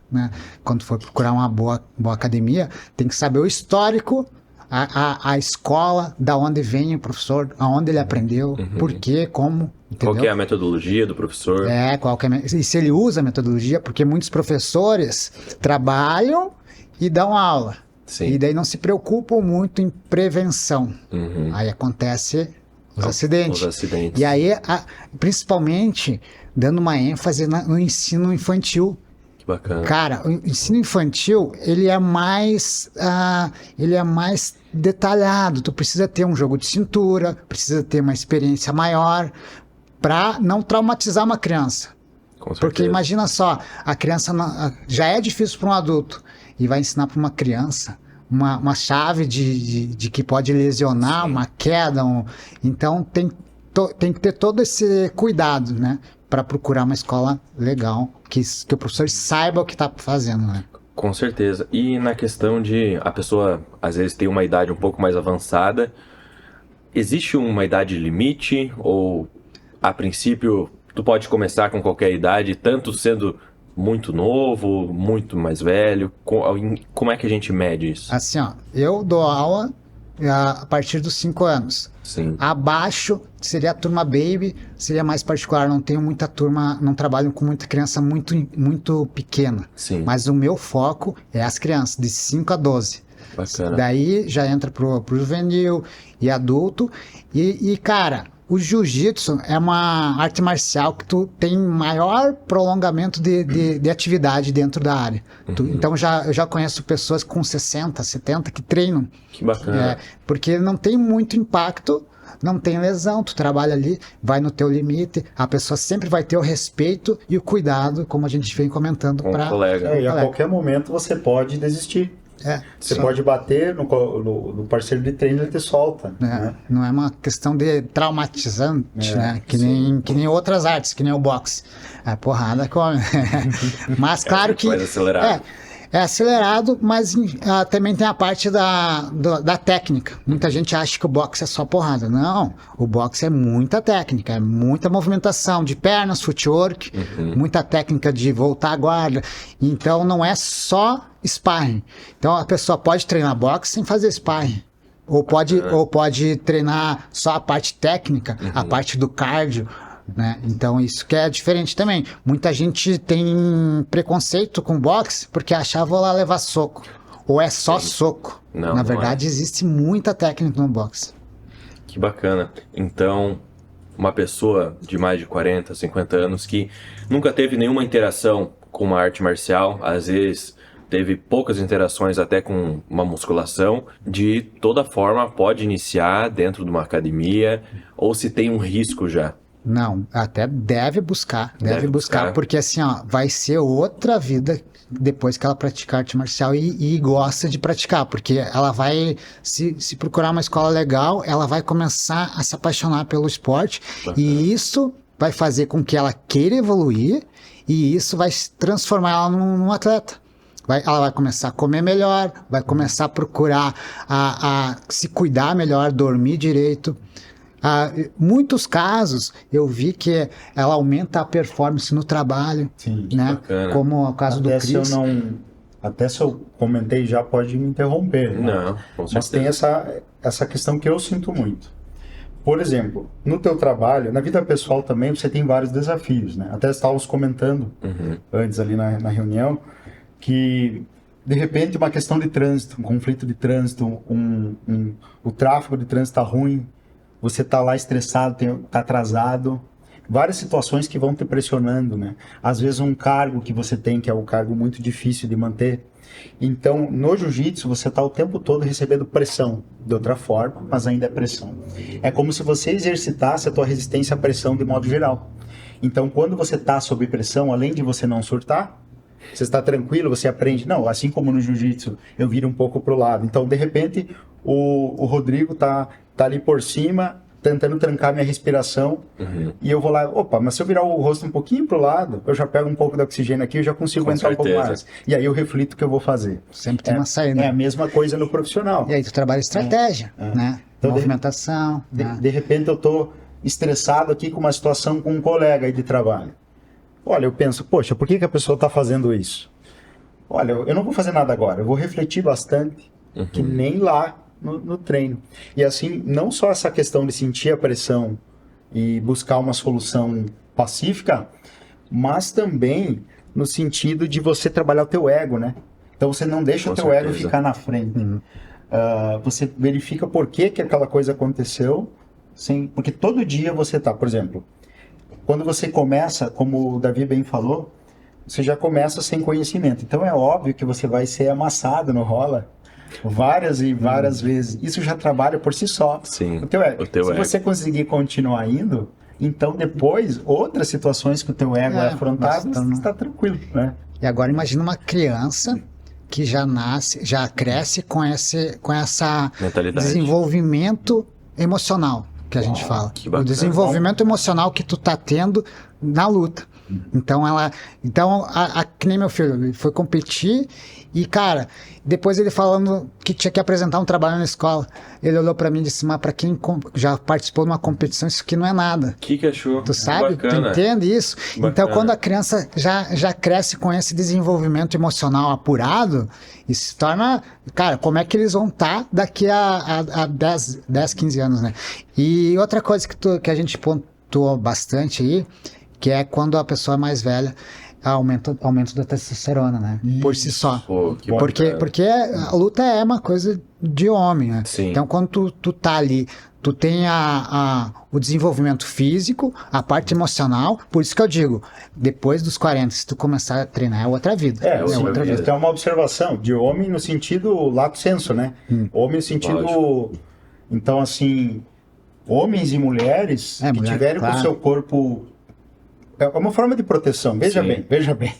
Quando for procurar uma boa academia, tem que saber o histórico, a escola, da onde vem o professor, aonde ele aprendeu, por quê, como. Entendeu?
Qual que é a metodologia do professor?
E se ele usa a metodologia, porque muitos professores trabalham e dão aula.
Sim.
E daí não se preocupam muito em prevenção. Aí acontece os acidentes. E aí, principalmente, dando uma ênfase no ensino infantil.
Que bacana.
Cara, o ensino infantil, ele é mais detalhado. Tu precisa ter um jogo de cintura, precisa ter uma experiência maior para não traumatizar uma criança.
Com certeza.
Porque imagina só, a criança já é difícil para um adulto e vai ensinar para uma criança uma chave de que pode lesionar, uma queda. Então tem que ter todo esse cuidado, né? Para procurar uma escola legal, que o professor saiba o que está fazendo, né?
Com certeza. E na questão de a pessoa, às vezes, tem uma idade um pouco mais avançada, existe uma idade limite? Ou, a princípio, tu pode começar com qualquer idade, tanto sendo muito novo, muito mais velho? Como é que a gente mede isso?
Assim, ó, eu dou aula a partir dos 5 anos.
Sim.
Abaixo seria a turma baby, seria mais particular, não tenho muita turma, não trabalho com muita criança muito pequena.
Sim.
Mas o meu foco é as crianças, de 5 a 12.
Bacana.
Daí já entra pro juvenil e adulto. E cara, o jiu-jitsu é uma arte marcial que tu tem maior prolongamento de atividade dentro da área. Então eu já conheço pessoas com 60, 70 que treinam.
Que bacana.
Porque não tem muito impacto, não tem lesão, tu trabalha ali, vai no teu limite, a pessoa sempre vai ter o respeito e o cuidado, como a gente vem comentando,
Com o colega.
E a qualquer momento você pode desistir. Você pode bater no parceiro de treino e ele te solta. Né?
Não é uma questão de traumatizante, né? Que nem outras artes, que nem o boxe. A porrada come. Mas claro que... É acelerado, mas também tem a parte da técnica. Muita gente acha que o boxe é só porrada. Não, o boxe é muita técnica, é muita movimentação de pernas, footwork, muita técnica de voltar a guarda. Então não é só sparring. Então a pessoa pode treinar boxe sem fazer sparring. Ou pode treinar só a parte técnica, a parte do cardio. Né? Então isso que é diferente também. Muita gente tem preconceito com boxe porque achava lá levar soco. Ou é só soco.
Não,
na verdade existe muita técnica no boxe.
Que bacana. Então, uma pessoa de mais de 40, 50 anos que nunca teve nenhuma interação com uma arte marcial, às vezes teve poucas interações até com uma musculação, de toda forma pode iniciar dentro de uma academia, ou se tem um risco já?
Não, até deve buscar, porque assim, ó, vai ser outra vida depois que ela praticar arte marcial e gosta de praticar, porque ela vai, se procurar uma escola legal, ela vai começar a se apaixonar pelo esporte, e isso vai fazer com que ela queira evoluir, e isso vai transformar ela num atleta. Ela vai começar a comer melhor, vai começar a procurar a se cuidar melhor, dormir direito. Muitos casos eu vi que ela aumenta a performance no trabalho, né? Como o caso do Chris.
Até se eu comentei já pode me interromper.
Não, com certeza.
Mas tem essa questão que eu sinto muito. Por exemplo, no teu trabalho, na vida pessoal também, você tem vários desafios, né? Até estávamos comentando antes ali na reunião que de repente uma questão de trânsito, um conflito de trânsito, o tráfego de trânsito está ruim, você está lá estressado, está atrasado, várias situações que vão te pressionando, né? Às vezes um cargo que você tem, que é um cargo muito difícil de manter. Então, no jiu-jitsu, você está o tempo todo recebendo pressão, de outra forma, mas ainda é pressão. É como se você exercitasse a tua resistência à pressão de modo geral. Então, quando você está sob pressão, além de você não surtar, você está tranquilo, você aprende. Não, assim como no jiu-jitsu, eu viro um pouco pro lado. Então, de repente, o Rodrigo tá ali por cima, tentando trancar minha respiração, e eu vou lá, opa, mas se eu virar o rosto um pouquinho pro lado, eu já pego um pouco de oxigênio aqui, eu já consigo entrar um pouco mais. E aí eu reflito o que eu vou fazer.
Sempre tem uma saída.
É a mesma coisa no profissional.
E aí tu trabalha estratégia, né?
Então,
movimentação.
De repente eu tô estressado aqui com uma situação com um colega aí de trabalho. Olha, eu penso, poxa, por que a pessoa está fazendo isso? Olha, eu não vou fazer nada agora, eu vou refletir bastante, que nem lá no treino. E assim, não só essa questão de sentir a pressão e buscar uma solução pacífica, mas também no sentido de você trabalhar o teu ego, né? Então você não deixa o teu ego ficar na frente. Você verifica por que aquela coisa aconteceu, porque todo dia você tá, por exemplo, quando você começa, como o Davi bem falou, você já começa sem conhecimento. Então é óbvio que você vai ser amassado no rola várias e várias vezes. Isso já trabalha por si só.
Sim,
o teu ego. Se você conseguir continuar indo, então depois, outras situações que o teu ego é afrontado, você está tranquilo, né?
E agora imagina uma criança que já nasce, já cresce com essa desenvolvimento emocional que a gente fala. O desenvolvimento emocional que tu tá tendo na luta. Então que nem meu filho, ele foi competir e, cara, depois ele falando que tinha que apresentar um trabalho na escola, ele olhou pra mim e disse, mas pra quem já participou de uma competição, isso aqui não é nada.
Que achou?
Tu sabe?
Bacana.
Tu entende isso? Bacana. Então, quando a criança já cresce com esse desenvolvimento emocional apurado, isso se torna, cara, como é que eles vão estar daqui a 10, 15 anos, né? E outra coisa que a gente pontuou bastante aí, que é quando a pessoa é mais velha, aumento da testosterona, né? Isso. Por si só.
Pô,
porque a luta é uma coisa de homem, né?
Sim.
Então, quando tu tá ali, tu tem o desenvolvimento físico, a parte emocional, por isso que eu digo, depois dos 40, se tu começar a treinar, é outra vida.
Outra vida. Tem uma observação de homem no sentido lato sensu, né? Homem no sentido... Lógico. Então, assim, homens e mulheres que tiverem com o seu corpo... É uma forma de proteção. Veja bem.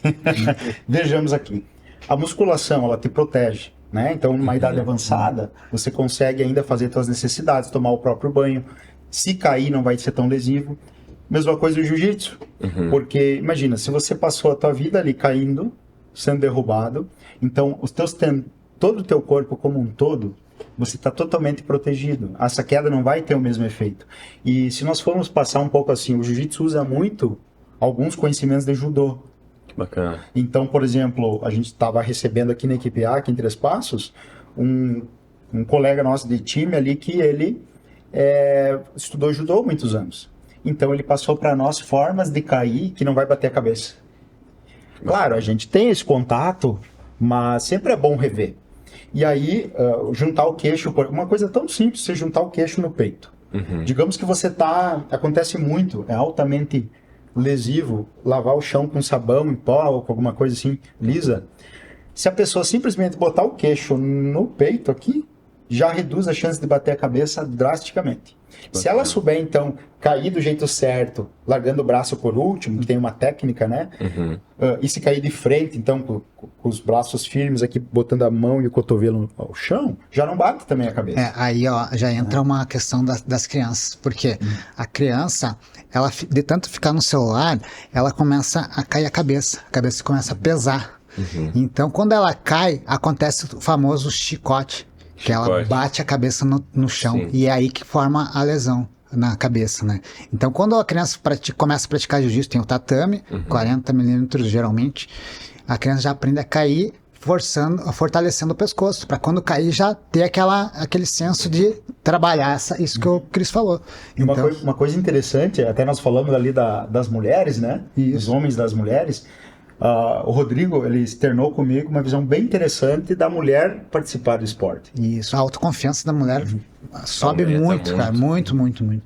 Vejamos aqui. A musculação, ela te protege, né? Então, numa idade avançada, você consegue ainda fazer suas necessidades, tomar o próprio banho. Se cair, não vai ser tão lesivo. Mesma coisa o jiu-jitsu. Porque, imagina, se você passou a tua vida ali caindo, sendo derrubado, então, todo o teu corpo como um todo, você está totalmente protegido. Essa queda não vai ter o mesmo efeito. E se nós formos passar um pouco assim, o jiu-jitsu usa muito alguns conhecimentos de judô.
Que bacana.
Então, por exemplo, a gente estava recebendo aqui na equipe A, aqui em Três Passos, um colega nosso de time ali que ele estudou judô há muitos anos. Então, ele passou para nós formas de cair que não vai bater a cabeça. Claro, a gente tem esse contato, mas sempre é bom rever. E aí, juntar o queixo, uma coisa tão simples, você juntar o queixo no peito. Digamos que acontece muito, é altamente lesivo, lavar o chão com sabão em pó ou com alguma coisa assim, lisa. Se a pessoa simplesmente botar o queixo no peito aqui, já reduz a chance de bater a cabeça drasticamente. Se ela souber, então, cair do jeito certo, largando o braço por último, que tem uma técnica, né? E se cair de frente, então, com os braços firmes aqui, botando a mão e o cotovelo ao chão, já não bate também a cabeça.
Aí, ó, já entra uma questão das crianças, porque a criança, ela, de tanto ficar no celular, ela começa a cair a cabeça começa a pesar. Então, quando ela cai, acontece o famoso chicote. Que ela bate a cabeça no chão. Sim. E é aí que forma a lesão na cabeça, né? Então, quando a criança começa a praticar jiu-jitsu, tem o tatame, 40 milímetros geralmente, a criança já aprende a cair, fortalecendo o pescoço, para quando cair já ter aquele senso de trabalhar isso que o Cris falou.
Então, uma coisa interessante, até nós falamos ali das mulheres, né? Isso. Dos homens e das mulheres. o Rodrigo, ele externou comigo uma visão bem interessante da mulher participar do esporte.
Isso, a autoconfiança da mulher sobe
Aumenta
muito, cara, muito.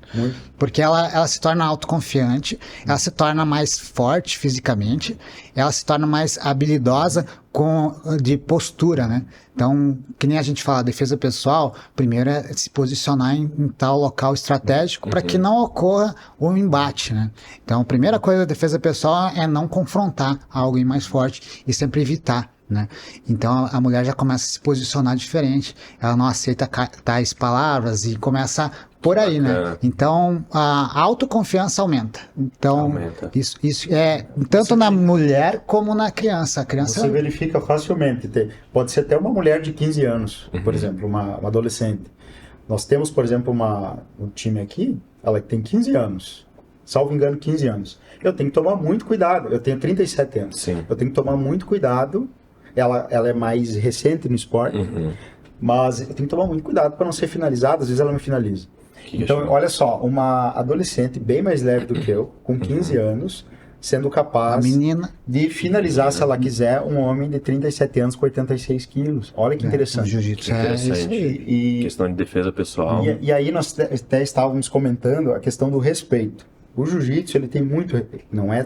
Porque ela se torna autoconfiante, ela se torna mais forte fisicamente, ela se torna mais habilidosa de postura, né? Então, que nem a gente fala, defesa pessoal, primeiro é se posicionar em tal local estratégico para que não ocorra o embate, né? Então, a primeira coisa da defesa pessoal é não confrontar alguém mais forte e sempre evitar, né? Então a mulher já começa a se posicionar diferente, ela não aceita tais palavras e começa por aí, né? Então a autoconfiança aumenta. Então isso é tanto na mulher como na criança. A criança
você verifica facilmente. Pode ser até uma mulher de 15 anos, por exemplo, uma adolescente. Nós temos, por exemplo, um time aqui, ela tem 15 anos. Salvo engano, 15 anos. Eu tenho que tomar muito cuidado. Eu tenho 37 anos.
Sim.
Eu tenho que tomar muito cuidado. Ela é mais recente no esporte, mas eu tenho que tomar muito cuidado para não ser finalizada. Às vezes ela me finaliza. Então, olha só, uma adolescente bem mais leve do que eu, com 15 anos, sendo capaz de finalizar, se ela quiser, um homem de 37 anos com 86 quilos. Olha que interessante.
O jiu-jitsu é isso aí.
Questão de defesa pessoal.
E aí nós até estávamos comentando a questão do respeito. O jiu-jitsu, ele tem muito... Não é...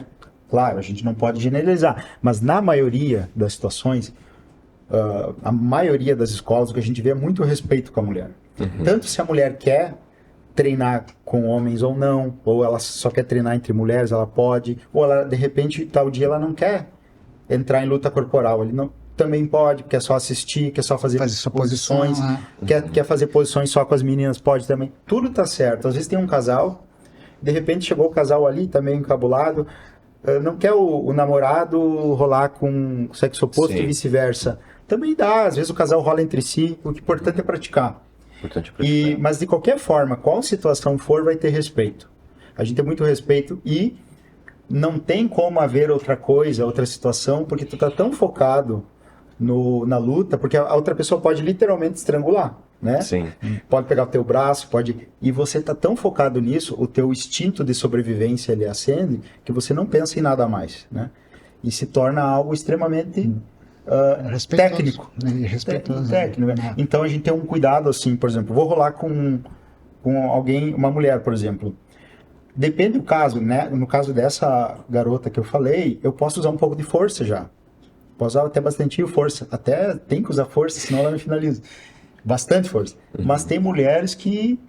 Claro, a gente não pode generalizar, mas na maioria das situações, a maioria das escolas, o que a gente vê é muito respeito com a mulher. Tanto se a mulher quer treinar com homens ou não, ou ela só quer treinar entre mulheres, ela pode, ou ela, de repente, tal dia ela não quer entrar em luta corporal, ele não, também pode, quer só assistir, quer só fazer posições, quer fazer posições só com as meninas, pode também. Tudo tá certo. Às vezes tem um casal, de repente chegou o casal ali, tá meio encabulado, não quer o namorado rolar com o sexo oposto e vice-versa. Também dá, às vezes o casal rola entre si, o que é importante é praticar. Mas de qualquer forma, qual situação for, vai ter respeito. A gente tem muito respeito e não tem como haver outra coisa, outra situação, porque tu tá tão focado na luta, porque a outra pessoa pode literalmente estrangular, né?
Sim.
Pode pegar o teu braço, e você tá tão focado nisso, o teu instinto de sobrevivência ele acende, que você não pensa em nada mais, né? E se torna algo extremamente técnico. Técnico. Então a gente tem um cuidado assim, por exemplo, vou rolar com alguém, uma mulher, por exemplo. Depende do caso, né? No caso dessa garota que eu falei, eu posso usar um pouco de força já. Posso usar até bastante força. Até tem que usar força, senão ela me finaliza. Bastante força. Mas tem mulheres que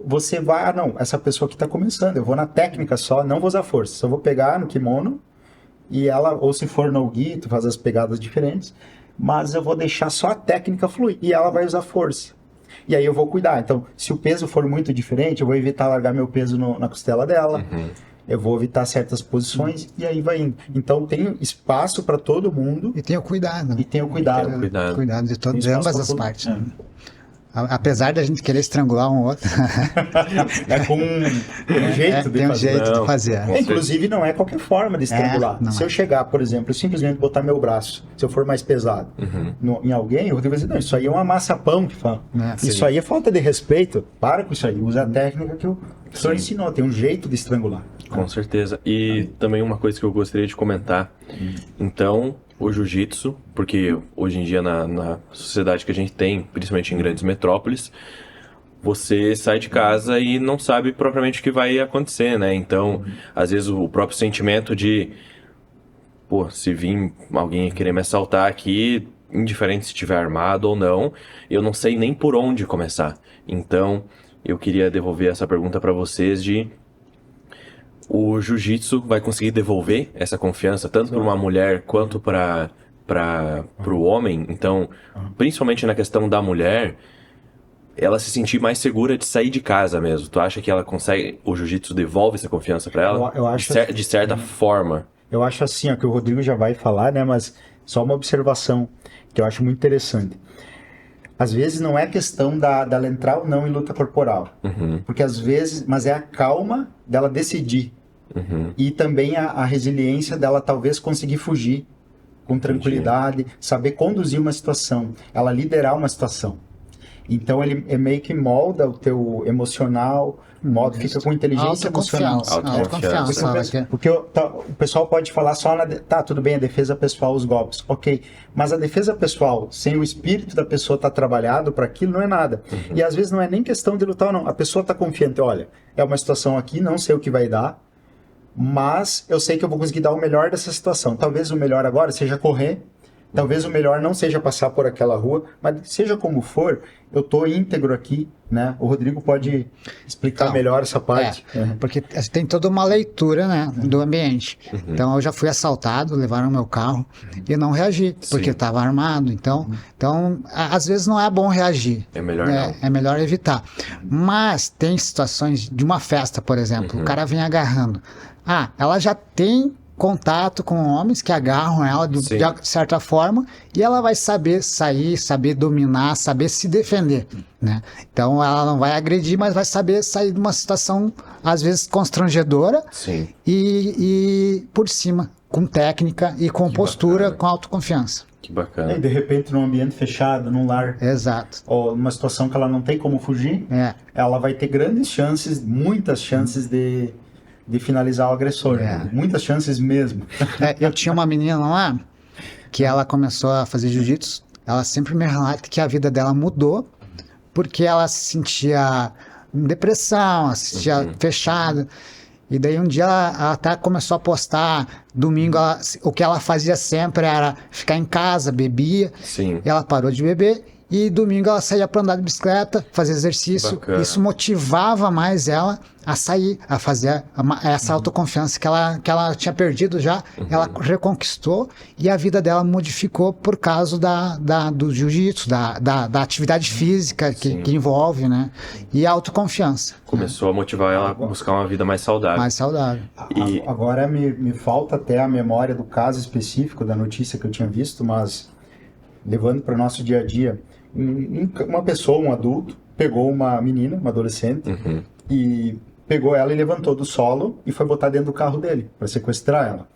você vai... não, essa pessoa que está começando, eu vou na técnica só, não vou usar força. Só vou pegar no kimono e ela, ou se for no gi, tu faz as pegadas diferentes, mas eu vou deixar só a técnica fluir. E ela vai usar força. E aí eu vou cuidar. Então, se o peso for muito diferente, eu vou evitar largar meu peso na costela dela. Eu vou evitar certas posições e aí vai indo. Então tem espaço para todo mundo.
E tem o cuidado.
Cuidado
de todas, ambas as partes. Né? Apesar da gente querer estrangular um outro.
É com um jeito de
tem
fazer.
Jeito de fazer.
Inclusive não é qualquer forma de estrangular. Se eu chegar, por exemplo, e simplesmente botar meu braço, se eu for mais pesado, em alguém, eu vou dizer, não, isso aí é uma massa-pão que fala. Isso aí é falta de respeito. Para com isso aí. Usa a técnica que o professor ensinou. Tem um jeito de estrangular.
Com certeza. E também uma coisa que eu gostaria de comentar. Então, o jiu-jitsu, porque hoje em dia na sociedade que a gente tem, principalmente em grandes metrópoles, você sai de casa e não sabe propriamente o que vai acontecer, né? Então, às vezes o próprio sentimento de, pô, se vir alguém querer me assaltar aqui, indiferente se estiver armado ou não, eu não sei nem por onde começar. Então, eu queria devolver essa pergunta para vocês de... O jiu-jitsu vai conseguir devolver essa confiança tanto para uma mulher quanto para o homem. Então, principalmente na questão da mulher, ela se sentir mais segura de sair de casa mesmo. Tu acha que ela consegue, o jiu-jitsu devolve essa confiança para ela?
Eu acho
de certa forma.
Eu acho assim, ó, que o Rodrigo já vai falar, né? Mas só uma observação que eu acho muito interessante. Às vezes não é questão dela entrar ou não em luta corporal. Porque às vezes, mas é a calma dela decidir. E também a resiliência dela talvez conseguir fugir com tranquilidade, saber conduzir uma situação, ela liderar uma situação. Então ele meio que molda o teu emocional, modo fica com inteligência emocional.
Autoconfiança.
Porque o pessoal pode falar só tá, tudo bem, a defesa pessoal, os golpes, ok, mas a defesa pessoal, sem o espírito da pessoa estar trabalhado para aquilo, não é nada. E às vezes não é nem questão de lutar ou não, a pessoa está confiante, olha, é uma situação aqui, não sei o que vai dar, mas eu sei que eu vou conseguir dar o melhor dessa situação. Talvez o melhor agora seja correr, talvez o melhor não seja passar por aquela rua, mas seja como for, eu estou íntegro aqui, né? O Rodrigo pode explicar melhor essa parte.
Porque tem toda uma leitura, né, do ambiente. Então eu já fui assaltado, levaram meu carro e não reagi, porque eu estava armado. Então, às vezes não é bom reagir.
É melhor não.
É melhor evitar. Mas tem situações de uma festa, por exemplo, o cara vem agarrando. Ela já tem contato com homens que agarram ela de certa forma e ela vai saber sair, saber dominar, saber se defender, né? Então ela não vai agredir, mas vai saber sair de uma situação às vezes constrangedora e por cima, com técnica e com postura, com autoconfiança.
Que bacana.
E de repente num ambiente fechado, num lar,
exato,
ou numa situação que ela não tem como fugir, ela vai ter grandes chances, muitas chances de finalizar o agressor. Muitas chances mesmo.
Eu tinha uma menina lá que ela começou a fazer jiu-jitsu. Ela sempre me relata que a vida dela mudou porque ela se sentia em depressão, se sentia fechada. E daí um dia ela até começou a postar. Domingo o que ela fazia sempre era ficar em casa, bebia. Ela parou de beber. E domingo ela saía para andar de bicicleta, fazer exercício. Bacana. Isso motivava mais ela a sair, a fazer essa autoconfiança que ela tinha perdido já. Ela reconquistou e a vida dela modificou por causa do jiu-jitsu, da atividade física que envolve, né? E a autoconfiança.
Começou a motivar ela a buscar uma vida mais saudável.
Mais saudável.
Agora me falta até a memória do caso específico da notícia que eu tinha visto, mas levando para o nosso dia a dia, uma pessoa, um adulto, pegou uma menina, uma adolescente, e pegou ela e levantou do solo e foi botar dentro do carro dele, para sequestrar ela.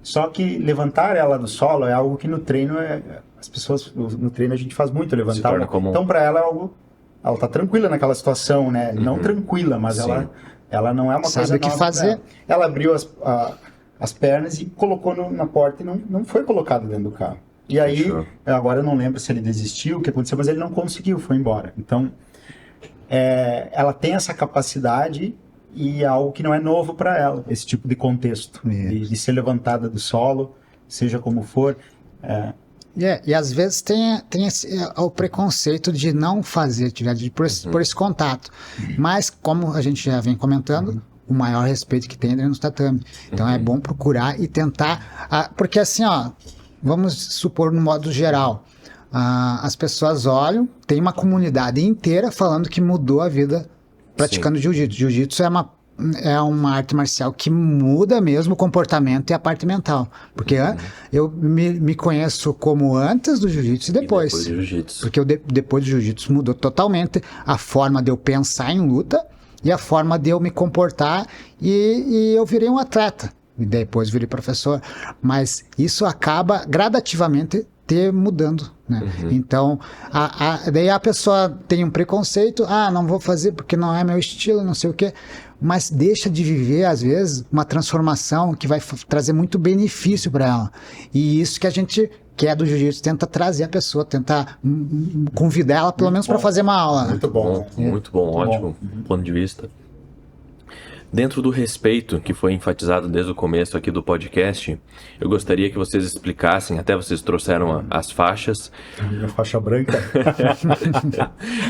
Só que levantar ela do solo é algo que no treino, as pessoas, no treino a gente faz muito, levantar. Então para ela é algo, ela tá tranquila naquela situação, né? Não tranquila, mas ela não é uma
sabe
coisa
o que fazer.
Ela abriu as pernas e colocou na porta e não foi colocada dentro do carro. E aí, agora eu não lembro se ele desistiu, o que aconteceu, mas ele não conseguiu, foi embora. Então, ela tem essa capacidade e é algo que não é novo para ela, esse tipo de contexto, de ser levantada do solo, seja como for.
E às vezes tem o preconceito de não fazer atividade por esse contato. Mas, como a gente já vem comentando, o maior respeito que tem é no tatame. Então é bom procurar e tentar... porque assim, vamos supor no modo geral, as pessoas olham, tem uma comunidade inteira falando que mudou a vida praticando jiu-jitsu. Jiu-jitsu é uma arte marcial que muda mesmo o comportamento e a parte mental. Porque eu me conheço como antes do jiu-jitsu e depois.
Do jiu-jitsu.
Porque depois do jiu-jitsu mudou totalmente a forma de eu pensar em luta e a forma de eu me comportar e eu virei um atleta. E depois virei professor, mas isso acaba gradativamente mudando, né? Então, daí a pessoa tem um preconceito, não vou fazer porque não é meu estilo, não sei o quê, mas deixa de viver, às vezes, uma transformação que vai trazer muito benefício para ela. E isso que a gente, que é do jiu-jitsu, tenta trazer a pessoa, tentar convidar ela, pelo menos, para fazer uma aula.
Muito bom.
Muito bom, ótimo ponto de vista. Dentro do respeito que foi enfatizado desde o começo aqui do podcast, eu gostaria que vocês explicassem, até vocês trouxeram as faixas.
A faixa branca.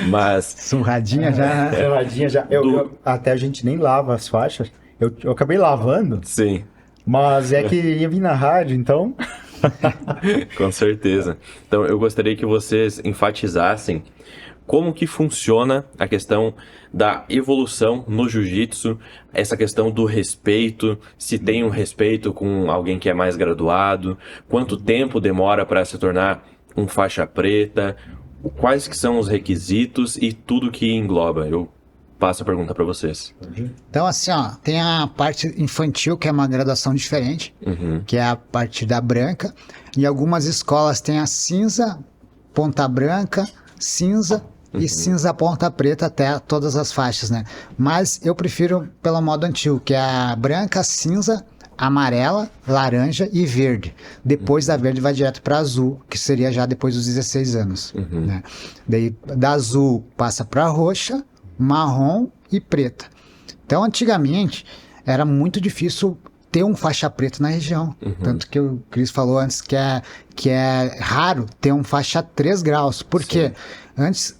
Mas...
Surradinha já.
Surradinha já. Até a gente nem lava as faixas. Eu acabei lavando.
Sim.
Mas é que ia vir na rádio, então...
Com certeza. Então eu gostaria que vocês enfatizassem como que funciona a questão da evolução no jiu-jitsu, essa questão do respeito, se tem um respeito com alguém que é mais graduado, quanto tempo demora para se tornar um faixa preta, quais que são os requisitos e tudo que engloba. Eu passo a pergunta para vocês.
Então assim, tem a parte infantil, que é uma graduação diferente, que é a parte da branca. Em algumas escolas tem a cinza, ponta branca, cinza e cinza ponta preta até todas as faixas, né? Mas eu prefiro pelo modo antigo, que é a branca, cinza, amarela, laranja e verde. Depois da verde vai direto para azul, que seria já depois dos 16 anos, né? Daí da azul passa para roxa, marrom e preta. Então antigamente era muito difícil ter um faixa preta na região. Tanto que o Cris falou antes que é raro ter um faixa 3 graus. Por quê? Antes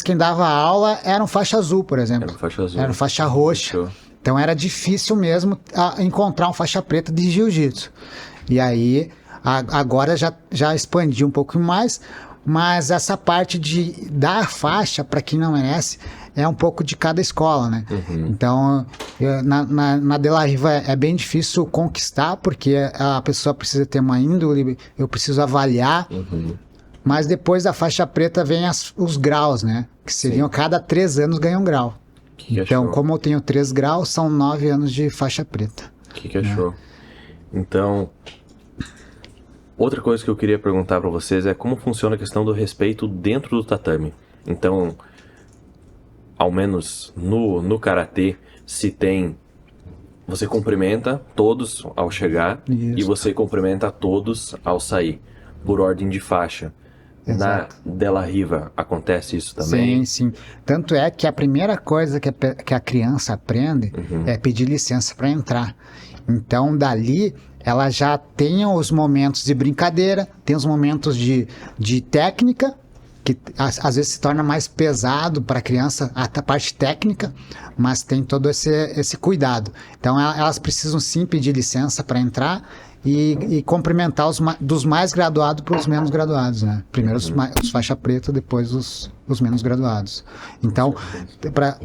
quem dava aula era um faixa azul, por exemplo.
Era faixa azul.
Era faixa roxa.
Show.
Então era difícil mesmo encontrar um faixa preta de jiu-jitsu. E aí, agora já expandiu um pouco mais, mas essa parte de dar faixa para quem não merece é um pouco de cada escola, né? Então, na De La Riva é bem difícil conquistar, porque a pessoa precisa ter uma índole, eu preciso avaliar, mas depois da faixa preta vem os graus, né? Que seriam cada 3 anos ganha um grau. Então, como eu tenho 3 graus, são 9 anos de faixa preta.
Que é show. Então, outra coisa que eu queria perguntar pra vocês é como funciona a questão do respeito dentro do tatame. Então, ao menos no karatê, se tem... Você cumprimenta todos ao chegar e você cumprimenta todos ao sair, por ordem de faixa.
Exato.
Na De La Riva acontece isso também?
Sim. Tanto é que a primeira coisa que a criança aprende é pedir licença para entrar. Então, dali, ela já tem os momentos de brincadeira, tem os momentos de técnica, que às vezes se torna mais pesado para a criança, a parte técnica, mas tem todo esse cuidado. Então, elas precisam sim pedir licença para entrar e cumprimentar dos mais graduados para os menos graduados, né? Primeiro os faixa preta, depois os menos graduados. Então,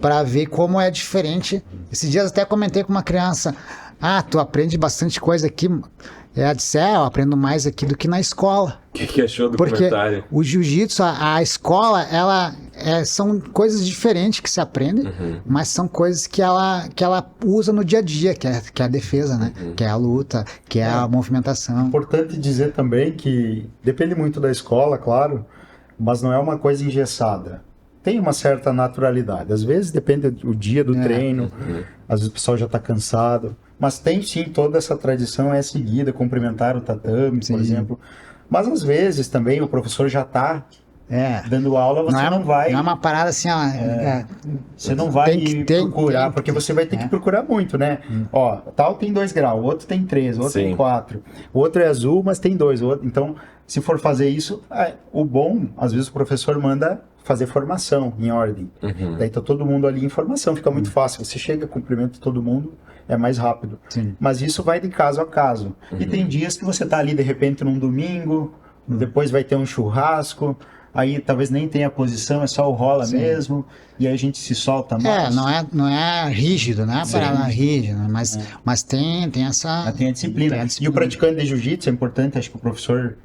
para ver como é diferente. Esses dias até comentei com uma criança: tu aprende bastante coisa aqui. Ela disse: eu aprendo mais aqui do que na escola.
O que achou do
Porque
comentário?
o jiu-jitsu, a escola, são coisas diferentes que se aprendem, mas são coisas que ela usa no dia a dia, que é a defesa, né? Que é a luta, que é a movimentação.
É importante dizer também que depende muito da escola, claro, mas não é uma coisa engessada. Tem uma certa naturalidade. Às vezes depende do dia do treino, às vezes o pessoal já está cansado, mas tem sim toda essa tradição é seguida, cumprimentar o tatame, por exemplo. Mas às vezes também o professor já está dando aula, você não vai...
Não é uma parada assim,
você não vai procurar, porque
tem,
você vai ter que procurar muito, né? Ó, tal tem 2 graus, o outro tem 3, o outro tem 4. O outro é azul, mas tem 2. Então, se for fazer isso, o bom, às vezes o professor manda fazer formação em ordem. Daí tá todo mundo ali em formação, fica muito fácil. Você chega, cumprimenta todo mundo, é mais rápido. Mas isso vai de caso a caso. E tem dias que você tá ali, de repente, num domingo, depois vai ter um churrasco, aí talvez nem tenha posição, é só o rola mesmo, e aí a gente se solta mais.
Não é rígido, não é uma parada rígida, mas tem essa...
Tem a disciplina. E o praticante de jiu-jitsu, é importante, acho que o professor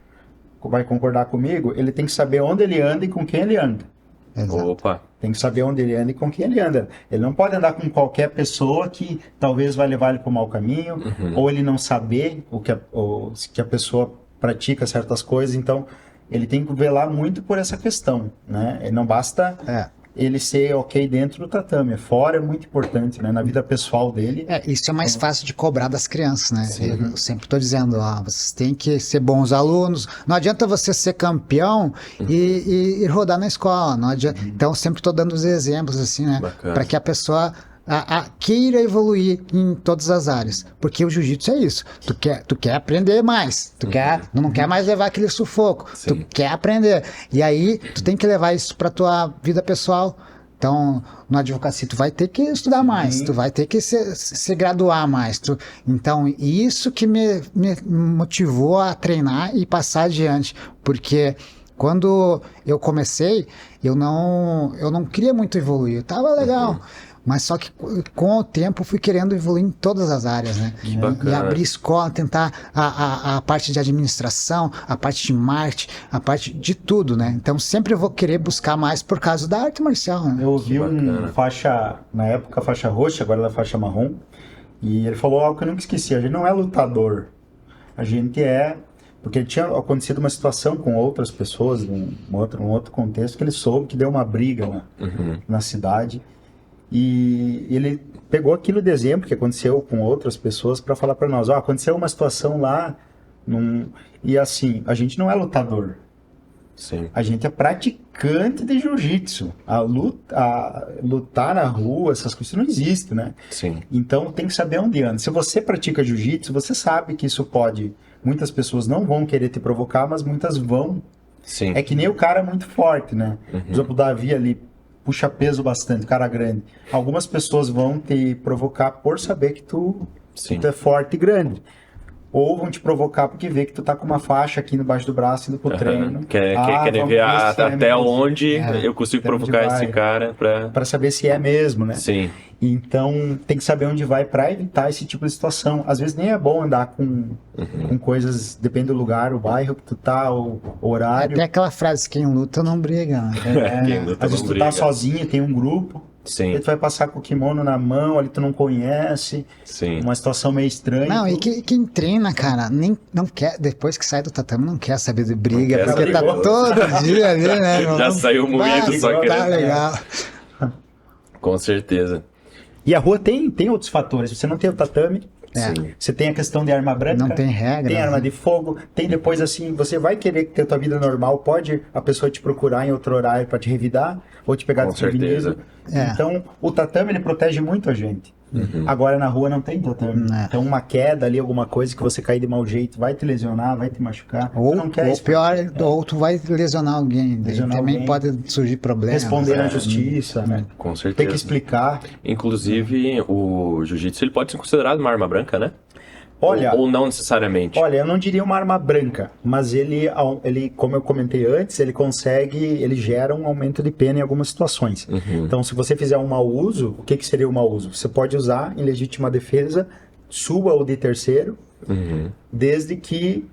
vai concordar comigo, ele tem que saber onde ele anda e com quem ele anda.
Exato.
Opa!
Tem que saber onde ele anda e com quem ele anda. Ele não pode andar com qualquer pessoa que talvez vai levar ele para o mau caminho, ou ele não saber que a pessoa pratica certas coisas. Então, ele tem que velar muito por essa questão, né? Ele não basta ele ser ok dentro do tatame. Fora é muito importante, né? Na vida pessoal dele.
Isso é mais fácil de cobrar das crianças, né? Eu sempre estou dizendo, vocês têm que ser bons alunos. Não adianta você ser campeão e rodar na escola. Não adianta. Então, sempre estou dando os exemplos, assim, né? Para que a pessoa queira evoluir em todas as áreas. Porque o jiu-jitsu é isso. Tu quer aprender mais. Não quer mais levar aquele sufoco. Tu quer aprender. E aí, tu tem que levar isso pra tua vida pessoal. Então, no advocacia, tu vai ter que estudar mais. Tu vai ter que se graduar mais. Então, isso que me motivou a treinar e passar adiante. Porque quando eu comecei, eu não queria muito evoluir. Eu tava legal. Mas só que com o tempo eu fui querendo evoluir em todas as áreas, né? E abrir escola, tentar a parte de administração, a parte de marketing, a parte de tudo, né? Então sempre eu vou querer buscar mais por causa da arte marcial, né?
Eu ouvi na época, faixa roxa, agora ela é faixa marrom, e ele falou algo que eu nunca esqueci: a gente não é lutador, a gente é Porque tinha acontecido uma situação com outras pessoas, um outro contexto, que ele soube que deu uma briga na cidade. E ele pegou aquilo de exemplo que aconteceu com outras pessoas para falar para nós, aconteceu uma situação lá, e assim, a gente não é lutador.
Sim.
A gente é praticante de jiu-jitsu. Lutar na rua, essas coisas não existem, né?
Sim.
Então tem que saber onde anda. Se você pratica jiu-jitsu, você sabe que isso pode... Muitas pessoas não vão querer te provocar, mas muitas vão.
Sim.
É que nem o cara muito forte, né? Por exemplo, o Davi ali puxa peso bastante, cara grande. Algumas pessoas vão te provocar por saber que tu é forte e grande. Ou vão te provocar porque vê que tu tá com uma faixa aqui embaixo do braço indo pro treino.
Querem ver até onde eu consigo provocar esse cara
pra saber se é mesmo, né?
Sim.
Então tem que saber onde vai pra evitar esse tipo de situação. Às vezes nem é bom andar com coisas, depende do lugar, o bairro que tu tá, o horário.
Até aquela frase, quem luta não briga, né?
Quem luta
às vezes
não
tu tá
briga.
sozinho, tem um grupo.
Sim.
Aí tu vai passar com o kimono na mão, ali tu não conhece.
Sim.
Uma situação meio estranha.
Não, e quem treina, cara, não quer, depois que sai do tatame, não quer saber de briga,
Não quer
porque tá
saber.
todo dia ali, né?
Já saiu moído, só
Tá
querendo.
legal.
Com certeza.
E a rua tem outros fatores. Você não tem o tatame.
Sim.
Você tem a questão de arma branca.
Não tem regra.
Tem arma de fogo. Tem depois assim, você vai querer ter tua vida normal. Pode a pessoa te procurar em outro horário para te revidar ou te pegar
Com
desprevenido.
certeza.
Então, o tatame ele protege muito a gente. Agora na rua não tem tatame. Então, uma queda ali, alguma coisa que você cair de mau jeito, vai te lesionar, vai te machucar.
Ou,
tu não quer
ou
isso.
pior, ou tu vai lesionar alguém.
Lesionar
Também
alguém.
pode surgir problemas.
Responder na justiça, né?
Com certeza.
Tem que explicar.
Inclusive, o jiu-jitsu ele pode ser considerado uma arma branca, né?
Olha,
Ou não necessariamente.
Olha, eu não diria uma arma branca, mas ele, como eu comentei antes, ele gera um aumento de pena em algumas situações. Então, se você fizer um mau uso, o que seria o mau uso? Você pode usar em legítima defesa, suba ou de terceiro, desde que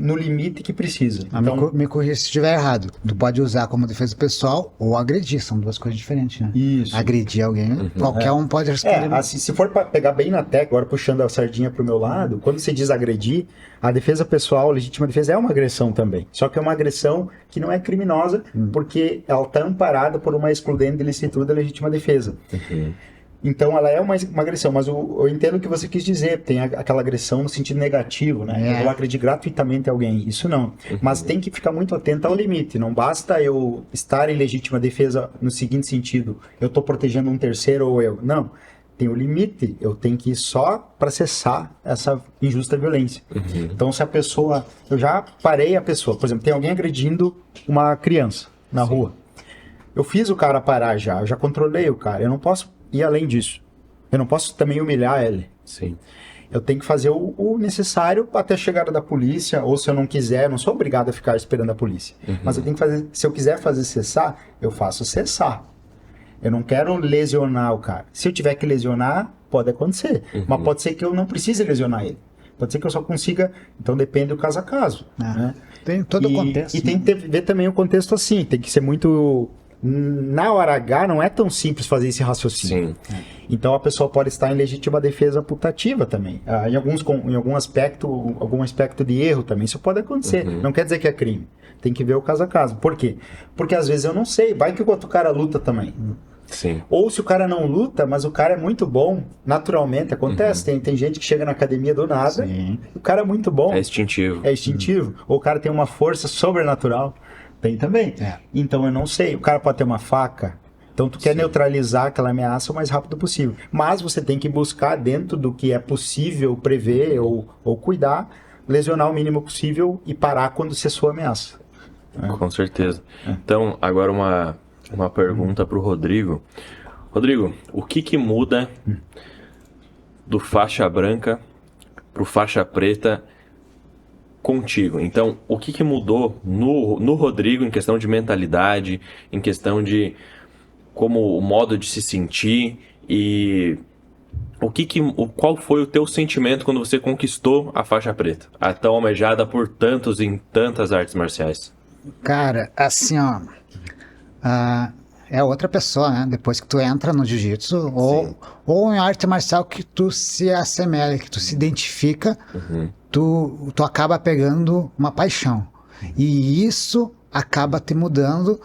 no limite que precisa.
Então, me corrija se estiver errado. Tu pode usar como defesa pessoal ou agredir, são duas coisas diferentes, né?
Isso.
Agredir alguém, qualquer um pode responder.
Assim, se for para pegar bem na tecla, agora puxando a sardinha pro meu lado, quando você diz agredir, a defesa pessoal, a legítima defesa é uma agressão também. Só que é uma agressão que não é criminosa, porque ela está amparada por uma excludente de licitude da legítima defesa. Então ela é uma agressão, mas eu entendo o que você quis dizer, tem aquela agressão no sentido negativo, né? Eu vou agredir gratuitamente alguém, isso não. Mas tem que ficar muito atento ao limite, não basta eu estar em legítima defesa no seguinte sentido, eu estou protegendo um terceiro ou eu, não. Tem o limite, eu tenho que ir só para cessar essa injusta violência. Então se a pessoa, eu já parei a pessoa, por exemplo, tem alguém agredindo uma criança na rua, eu fiz o cara parar eu já controlei o cara, eu não posso ir além disso. Eu não posso também humilhar ele.
Sim.
Eu tenho que fazer o necessário até a chegada da polícia, ou se eu não quiser, eu não sou obrigado a ficar esperando a polícia. Mas eu tenho que fazer, se eu quiser fazer cessar, eu faço cessar. Eu não quero lesionar o cara. Se eu tiver que lesionar, pode acontecer. Mas pode ser que eu não precise lesionar ele. Pode ser que eu só consiga, então depende do caso a caso. Né?
Tem todo o contexto.
E tem que ver também o contexto assim, tem que ser muito... Na hora H não é tão simples fazer esse raciocínio.
Sim.
Então a pessoa pode estar em legítima defesa putativa também. Em algum aspecto de erro também. Isso pode acontecer. Não quer dizer que é crime. Tem que ver o caso a caso. Por quê? Porque às vezes eu não sei. Vai que o outro cara luta também.
Sim.
Ou se o cara não luta, mas o cara é muito bom, naturalmente acontece. Tem gente que chega na academia do nada, o cara é muito bom.
É instintivo.
É instintivo. Ou o cara tem uma força sobrenatural. Tem também. Então eu não sei. O cara pode ter uma faca. Então tu quer neutralizar aquela ameaça o mais rápido possível. Mas você tem que buscar dentro do que é possível prever ou cuidar, lesionar o mínimo possível e parar quando cessou a ameaça.
Com certeza. Então, agora uma pergunta para o Rodrigo. Rodrigo, o que muda do faixa branca para o faixa preta contigo? Então, o que mudou no Rodrigo em questão de mentalidade, em questão de como o modo de se sentir e qual foi o teu sentimento quando você conquistou a faixa preta, a tão almejada por tantos em tantas artes marciais?
Cara, assim, ó, é outra pessoa, né? Depois que tu entra no jiu-jitsu ou em arte marcial que tu se assemelha, que tu se identifica, tu acaba pegando uma paixão. E isso acaba te mudando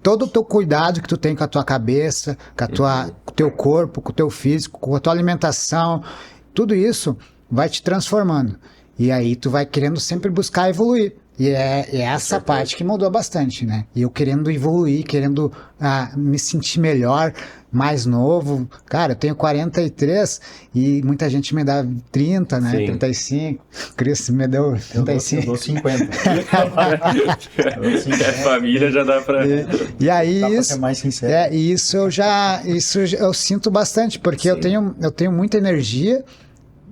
todo o teu cuidado que tu tem com a tua cabeça, com o teu corpo, com o teu físico, com a tua alimentação. Tudo isso vai te transformando. E aí tu vai querendo sempre buscar evoluir. E é essa parte que mudou bastante, né? E eu querendo evoluir, querendo me sentir melhor, mais novo. Cara, eu tenho 43 e muita gente me dá 30, né?
Sim.
35. O Cris me deu 35.
Eu dou 50.
A família já dá pra...
E aí
Dá pra
isso,
ser mais sincero.
e isso eu sinto bastante, porque eu tenho muita energia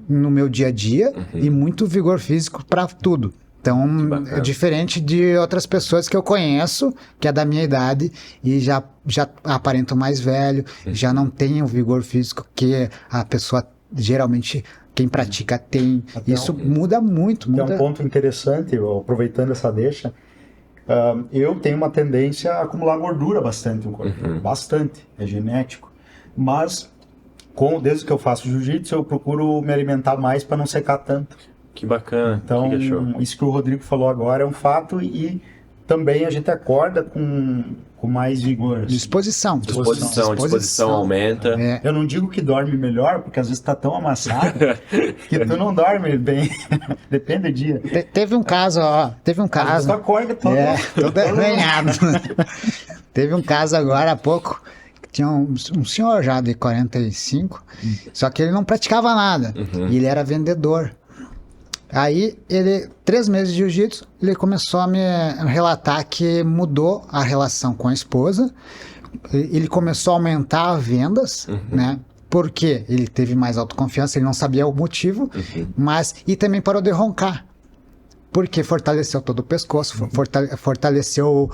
no meu dia a dia e muito vigor físico para tudo. Então, é diferente de outras pessoas que eu conheço, que é da minha idade, e já aparentam mais velho, já não tem o vigor físico que a pessoa, geralmente, quem pratica tem. Isso muda muito.
É um ponto interessante, aproveitando essa deixa, eu tenho uma tendência a acumular gordura bastante no corpo. Bastante, é genético. Mas, desde que eu faço jiu-jitsu, eu procuro me alimentar mais para não secar tanto.
Que bacana.
Então, isso que o Rodrigo falou agora é um fato e também a gente acorda com mais vigor.
Disposição
aumenta.
É.
Eu não digo que dorme melhor, porque às vezes tá tão amassado que tu não dorme bem. Depende do dia.
Teve um caso.
Às vezes tu acorda
todo arranhado. Teve um caso agora há pouco. Tinha um senhor já de 45, só que ele não praticava nada. E ele era vendedor. Aí, 3 meses de jiu-jitsu, ele começou a me relatar que mudou a relação com a esposa. Ele começou a aumentar as vendas, né? Porque ele teve mais autoconfiança, ele não sabia o motivo, e também parou de roncar. Porque fortaleceu todo o pescoço, fortaleceu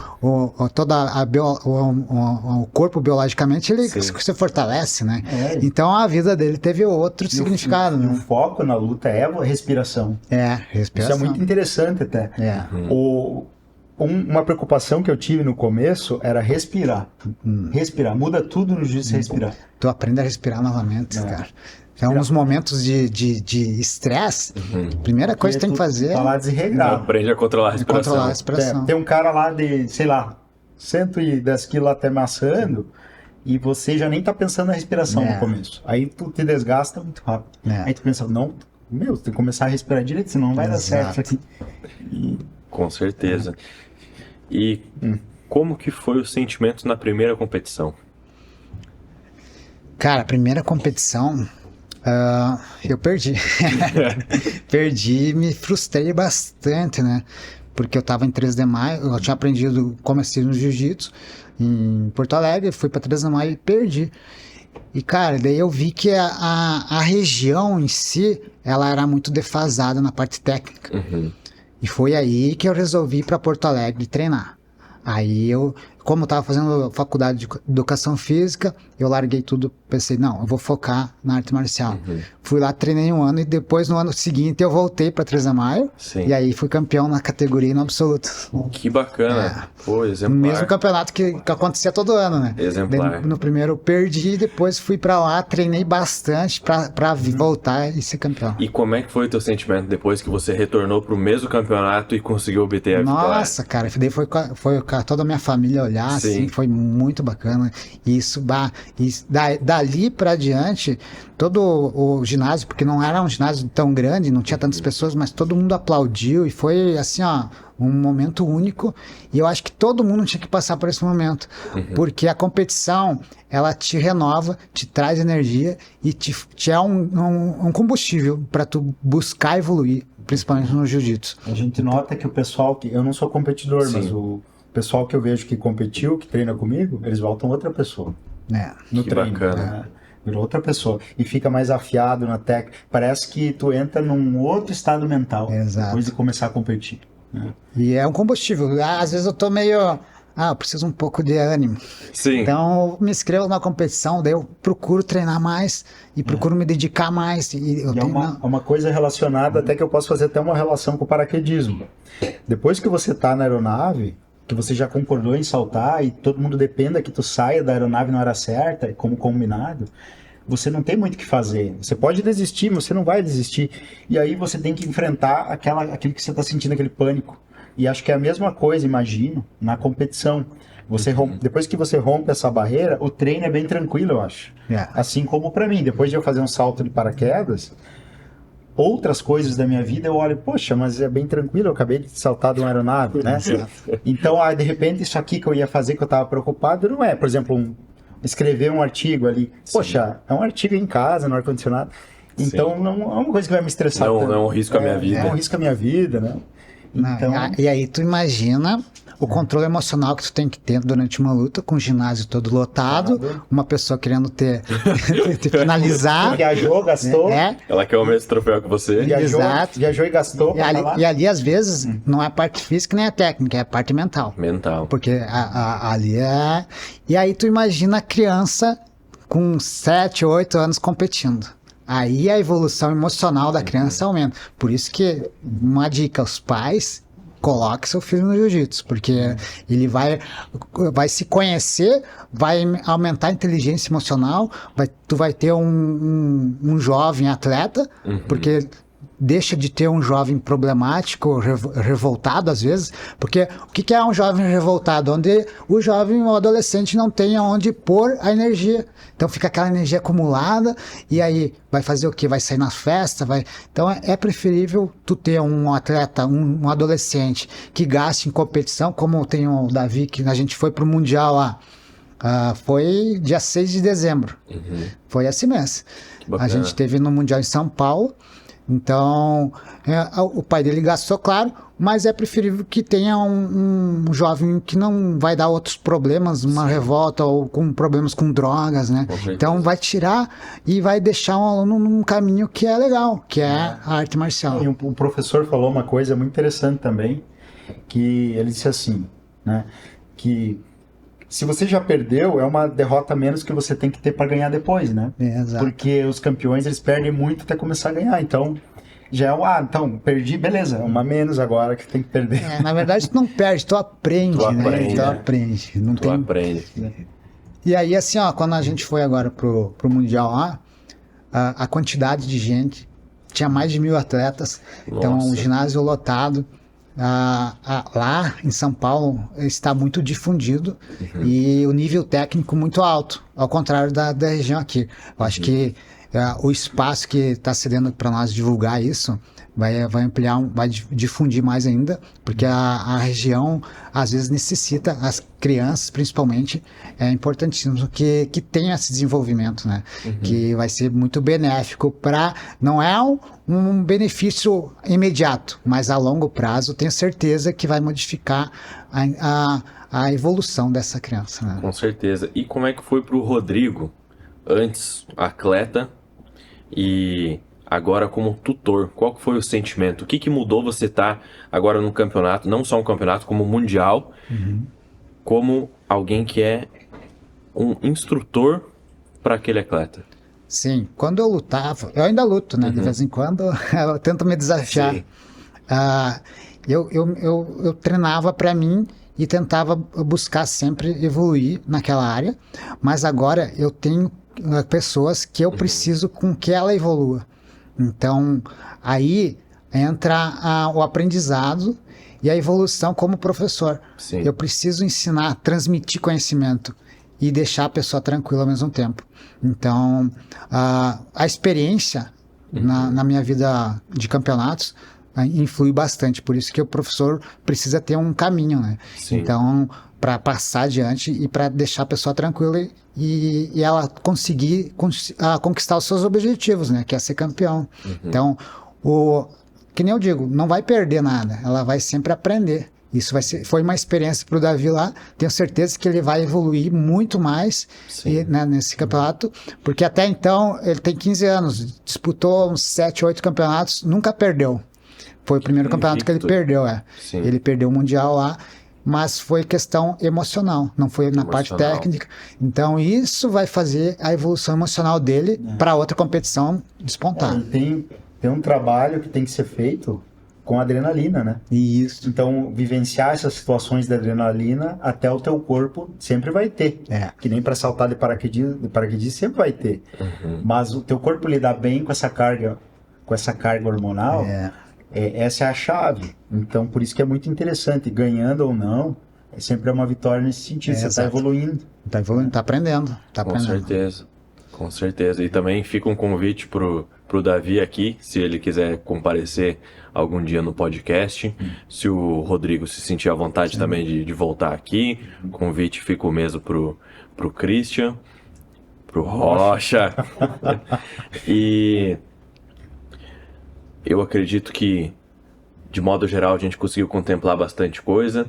todo o corpo biologicamente, ele se fortalece, né? Então a vida dele teve outro significado.
O foco na luta é a respiração.
Respiração.
Isso é muito interessante até. Uma preocupação que eu tive no começo era respirar. Respirar. Muda tudo no jiu-jitsu respirar.
Tu aprende a respirar novamente, cara. É uns momentos de estresse. Primeira coisa que tem que fazer
tá lá desregrado.
Aprende a controlar a respiração.
Tem um cara lá de, sei lá, 110 quilos até amassando e você já nem tá pensando na respiração no começo. Aí tu te desgasta muito rápido. Aí tu pensa, não, tem que começar a respirar direito, senão não vai dar certo isso aqui.
Com certeza. E como que foi o sentimento na primeira competição?
Cara, a primeira competição... eu perdi. Perdi e me frustrei bastante, né? Porque eu tava em 3 de maio, eu tinha aprendido, comecei no jiu-jitsu em Porto Alegre, fui pra 3 de maio e perdi. E, cara, daí eu vi que a região em si, ela era muito defasada na parte técnica. E foi aí que eu resolvi ir pra Porto Alegre treinar. Aí como eu estava fazendo faculdade de educação física, eu larguei tudo, pensei, não, eu vou focar na arte marcial. Fui lá, treinei 1 ano e depois no ano seguinte eu voltei para 3 de maio. E aí fui campeão na categoria no absoluto.
Que bacana. Pô, exemplar.
No mesmo campeonato que acontecia todo ano, né?
Exemplar.
No primeiro eu perdi, depois fui para lá, treinei bastante para voltar e ser campeão.
E como é que foi o teu sentimento depois que você retornou pro mesmo campeonato e conseguiu obter a vitória?
Nossa, cara, daí foi com toda a minha família olhar, assim, foi muito bacana. E dali pra diante, todo o ginásio, porque não era um ginásio tão grande, não tinha tantas pessoas, mas todo mundo aplaudiu e foi assim, ó, um momento único. E eu acho que todo mundo tinha que passar por esse momento, porque a competição, ela te renova, te traz energia e te é um combustível para tu buscar evoluir, principalmente no jiu-jitsu.
A gente nota que o pessoal, eu não sou competidor, mas o pessoal que eu vejo que competiu, que treina comigo, eles voltam outra pessoa. No treino.
Bacana.
Virou outra pessoa. E fica mais afiado na técnica. Parece que tu entra num outro estado mental. Depois de começar a competir.
E é um combustível. Às vezes eu tô meio... eu preciso um pouco de ânimo. Então eu me inscrevo na competição, daí eu procuro treinar mais e procuro me dedicar mais.
Uma coisa relacionada, até que eu posso fazer até uma relação com o paraquedismo. Depois que você tá na aeronave, que você já concordou em saltar e todo mundo dependa que tu saia da aeronave na hora certa, como combinado, você não tem muito o que fazer. Você pode desistir, mas você não vai desistir. E aí você tem que enfrentar aquilo que você está sentindo, aquele pânico. E acho que é a mesma coisa, imagino, na competição. Depois que você rompe essa barreira, o treino é bem tranquilo, eu acho. Assim como para mim, depois de eu fazer um salto de paraquedas, outras coisas da minha vida eu olho, poxa, mas é bem tranquilo, eu acabei de saltar de uma aeronave, né? Então, de repente, isso aqui que eu ia fazer, que eu estava preocupado, não é, por exemplo, escrever um artigo ali. Poxa, é um artigo em casa, no ar-condicionado. Então, não é uma coisa que vai me estressar tanto.
Não é um risco à minha vida.
É um risco à minha vida, né? Então...
E aí tu imagina o controle emocional que tu tem que ter durante uma luta, com o ginásio todo lotado, uma pessoa querendo te finalizar.
Viajou, gastou.
Ela quer o mesmo troféu que você.
Viajou e gastou.
E ali, às vezes, não é a parte física nem a técnica, é a parte mental. Porque ali é... E aí tu imagina a criança com 7, 8 anos competindo. Aí a evolução emocional da criança aumenta. Por isso que, uma dica, os pais, coloque seu filho no jiu-jitsu, porque ele vai se conhecer, vai aumentar a inteligência emocional, tu vai ter um jovem atleta, porque deixa de ter um jovem problemático, revoltado às vezes, porque o que é um jovem revoltado? Onde o jovem ou adolescente não tem aonde pôr a energia. Então fica aquela energia acumulada e aí vai fazer o quê? Vai sair na festa? Então é preferível tu ter um atleta, um adolescente que gaste em competição, como tem o Davi, que a gente foi pro Mundial lá. Foi dia 6 de dezembro. Foi assim mesmo. A gente teve no Mundial em São Paulo. Então, o pai dele gastou, claro, mas é preferível que tenha um jovem que não vai dar outros problemas, uma revolta ou com problemas com drogas, né? Então, vai tirar e vai deixar um aluno num caminho que é legal, que é a arte marcial.
E o professor falou uma coisa muito interessante também, que ele disse assim, né? Que se você já perdeu, é uma derrota menos que você tem que ter para ganhar depois, né?
Exato.
Porque os campeões, eles perdem muito até começar a ganhar. Então, já é então, perdi, beleza. Uma menos agora que tem que perder.
Na verdade, tu não perde, tu aprende, né? Tu aprende.
Tu aprende.
E aí, assim, quando a gente foi agora pro Mundial lá, a quantidade de gente, tinha mais de 1.000 atletas. Nossa. Então, o ginásio lotado. Lá em São Paulo está muito difundido e o nível técnico muito alto, ao contrário da região aqui. Eu acho que o espaço que está cedendo para nós divulgar isso vai ampliar, vai difundir mais ainda, porque a região às vezes necessita, as crianças principalmente, é importantíssimo que tenha esse desenvolvimento, né? Que vai ser muito benéfico para, não é um benefício imediato, mas a longo prazo tenho certeza que vai modificar a evolução dessa criança, né?
Com certeza. E como é que foi para o Rodrigo, antes atleta e agora como tutor? Qual foi o sentimento? O que mudou você estar agora no campeonato, não só um campeonato, como mundial, como alguém que é um instrutor para aquele atleta?
Sim, quando eu lutava, eu ainda luto, né? De vez em quando eu tento me desafiar. Eu treinava para mim e tentava buscar sempre evoluir naquela área, mas agora eu tenho pessoas que eu preciso com que ela evolua. Então, aí entra o aprendizado e a evolução como professor.
Sim.
Eu preciso ensinar, transmitir conhecimento e deixar a pessoa tranquila ao mesmo tempo. Então, a experiência na minha vida de campeonatos influi bastante. Por isso que o professor precisa ter um caminho, né?
Sim.
Então, para passar adiante e para deixar a pessoa tranquila e ela conseguir conquistar os seus objetivos, né? Que é ser campeão. Então, que nem eu digo, não vai perder nada, ela vai sempre aprender. Isso foi uma experiência para o Davi lá, tenho certeza que ele vai evoluir muito mais nesse campeonato, porque até então ele tem 15 anos, disputou uns 7, 8 campeonatos, nunca perdeu. Foi o primeiro campeonato que ele perdeu, Ele perdeu o Mundial lá, mas foi questão emocional, não foi na parte técnica. Então isso vai fazer a evolução emocional dele para outra competição despontar.
Tem um trabalho que tem que ser feito com adrenalina, né?
Isso.
Então, vivenciar essas situações de adrenalina até o teu corpo sempre vai ter. Que nem para saltar de paraquedismo sempre vai ter. Mas o teu corpo lidar bem com essa carga hormonal, essa é a chave. Então, por isso que é muito interessante, ganhando ou não, sempre é uma vitória nesse sentido. Você está evoluindo.
Está evoluindo, está aprendendo.
Com certeza. E também fica um convite pro Davi aqui, se ele quiser comparecer algum dia no podcast. Se o Rodrigo se sentir à vontade também de voltar aqui, o convite fica o mesmo pro Christian, pro Rocha. E eu acredito que, de modo geral, a gente conseguiu contemplar bastante coisa.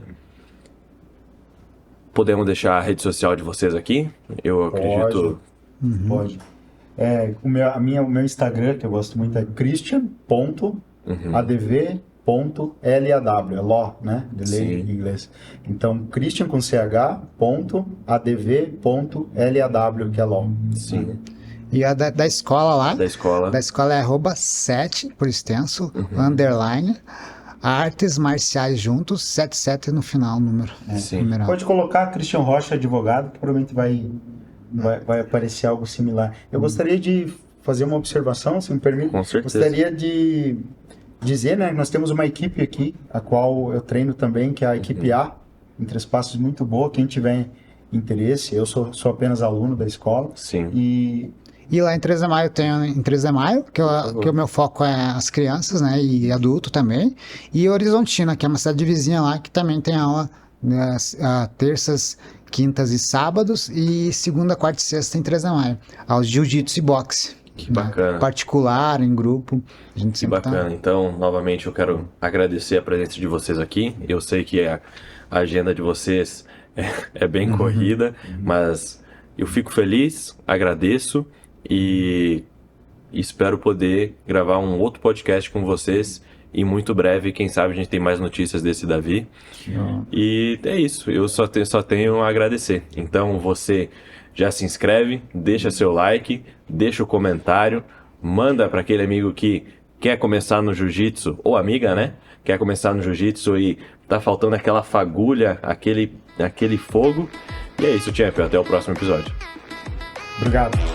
Podemos deixar a rede social de vocês aqui? Eu acredito...
Pode. O meu Instagram, que eu gosto muito, é christian.adv.law, é law, né? De lei em inglês. Então, christian com ch.adv.law, que é law.
Sim.
E a da escola lá?
Da escola
é @7, por extenso, underline, artes marciais juntos, 77 no final, o número. Numeral.
Pode colocar Christian Rocha, advogado, que provavelmente vai aparecer algo similar. Eu gostaria de fazer uma observação, se me permite.
Com certeza.
Gostaria de dizer, né, que nós temos uma equipe aqui, a qual eu treino também, que é a equipe A, em Três Passos, muito boa. Quem tiver interesse, eu sou apenas aluno da escola.
Sim.
E lá em 3 de Maio tem em 3 de Maio, que o meu foco é as crianças, né, e adulto também. E Horizontina, que é uma cidade vizinha lá, que também tem aula, né, terças, quintas e sábados, e segunda, quarta e sexta em 3 de Maio. Aos jiu-jitsu e boxe.
Que bacana.
Particular, em grupo. A gente
que bacana. Então, novamente, eu quero agradecer a presença de vocês aqui. Eu sei que a agenda de vocês é bem corrida, mas eu fico feliz, agradeço e espero poder gravar um outro podcast com vocês. E muito breve, quem sabe a gente tem mais notícias desse Davi. E é isso, eu só tenho a agradecer. Então você já se inscreve, deixa seu like, deixa o comentário, manda para aquele amigo que quer começar no jiu-jitsu, ou amiga, né? Quer começar no jiu-jitsu e tá faltando aquela fagulha, aquele fogo. E é isso, Champion, até o próximo episódio.
Obrigado.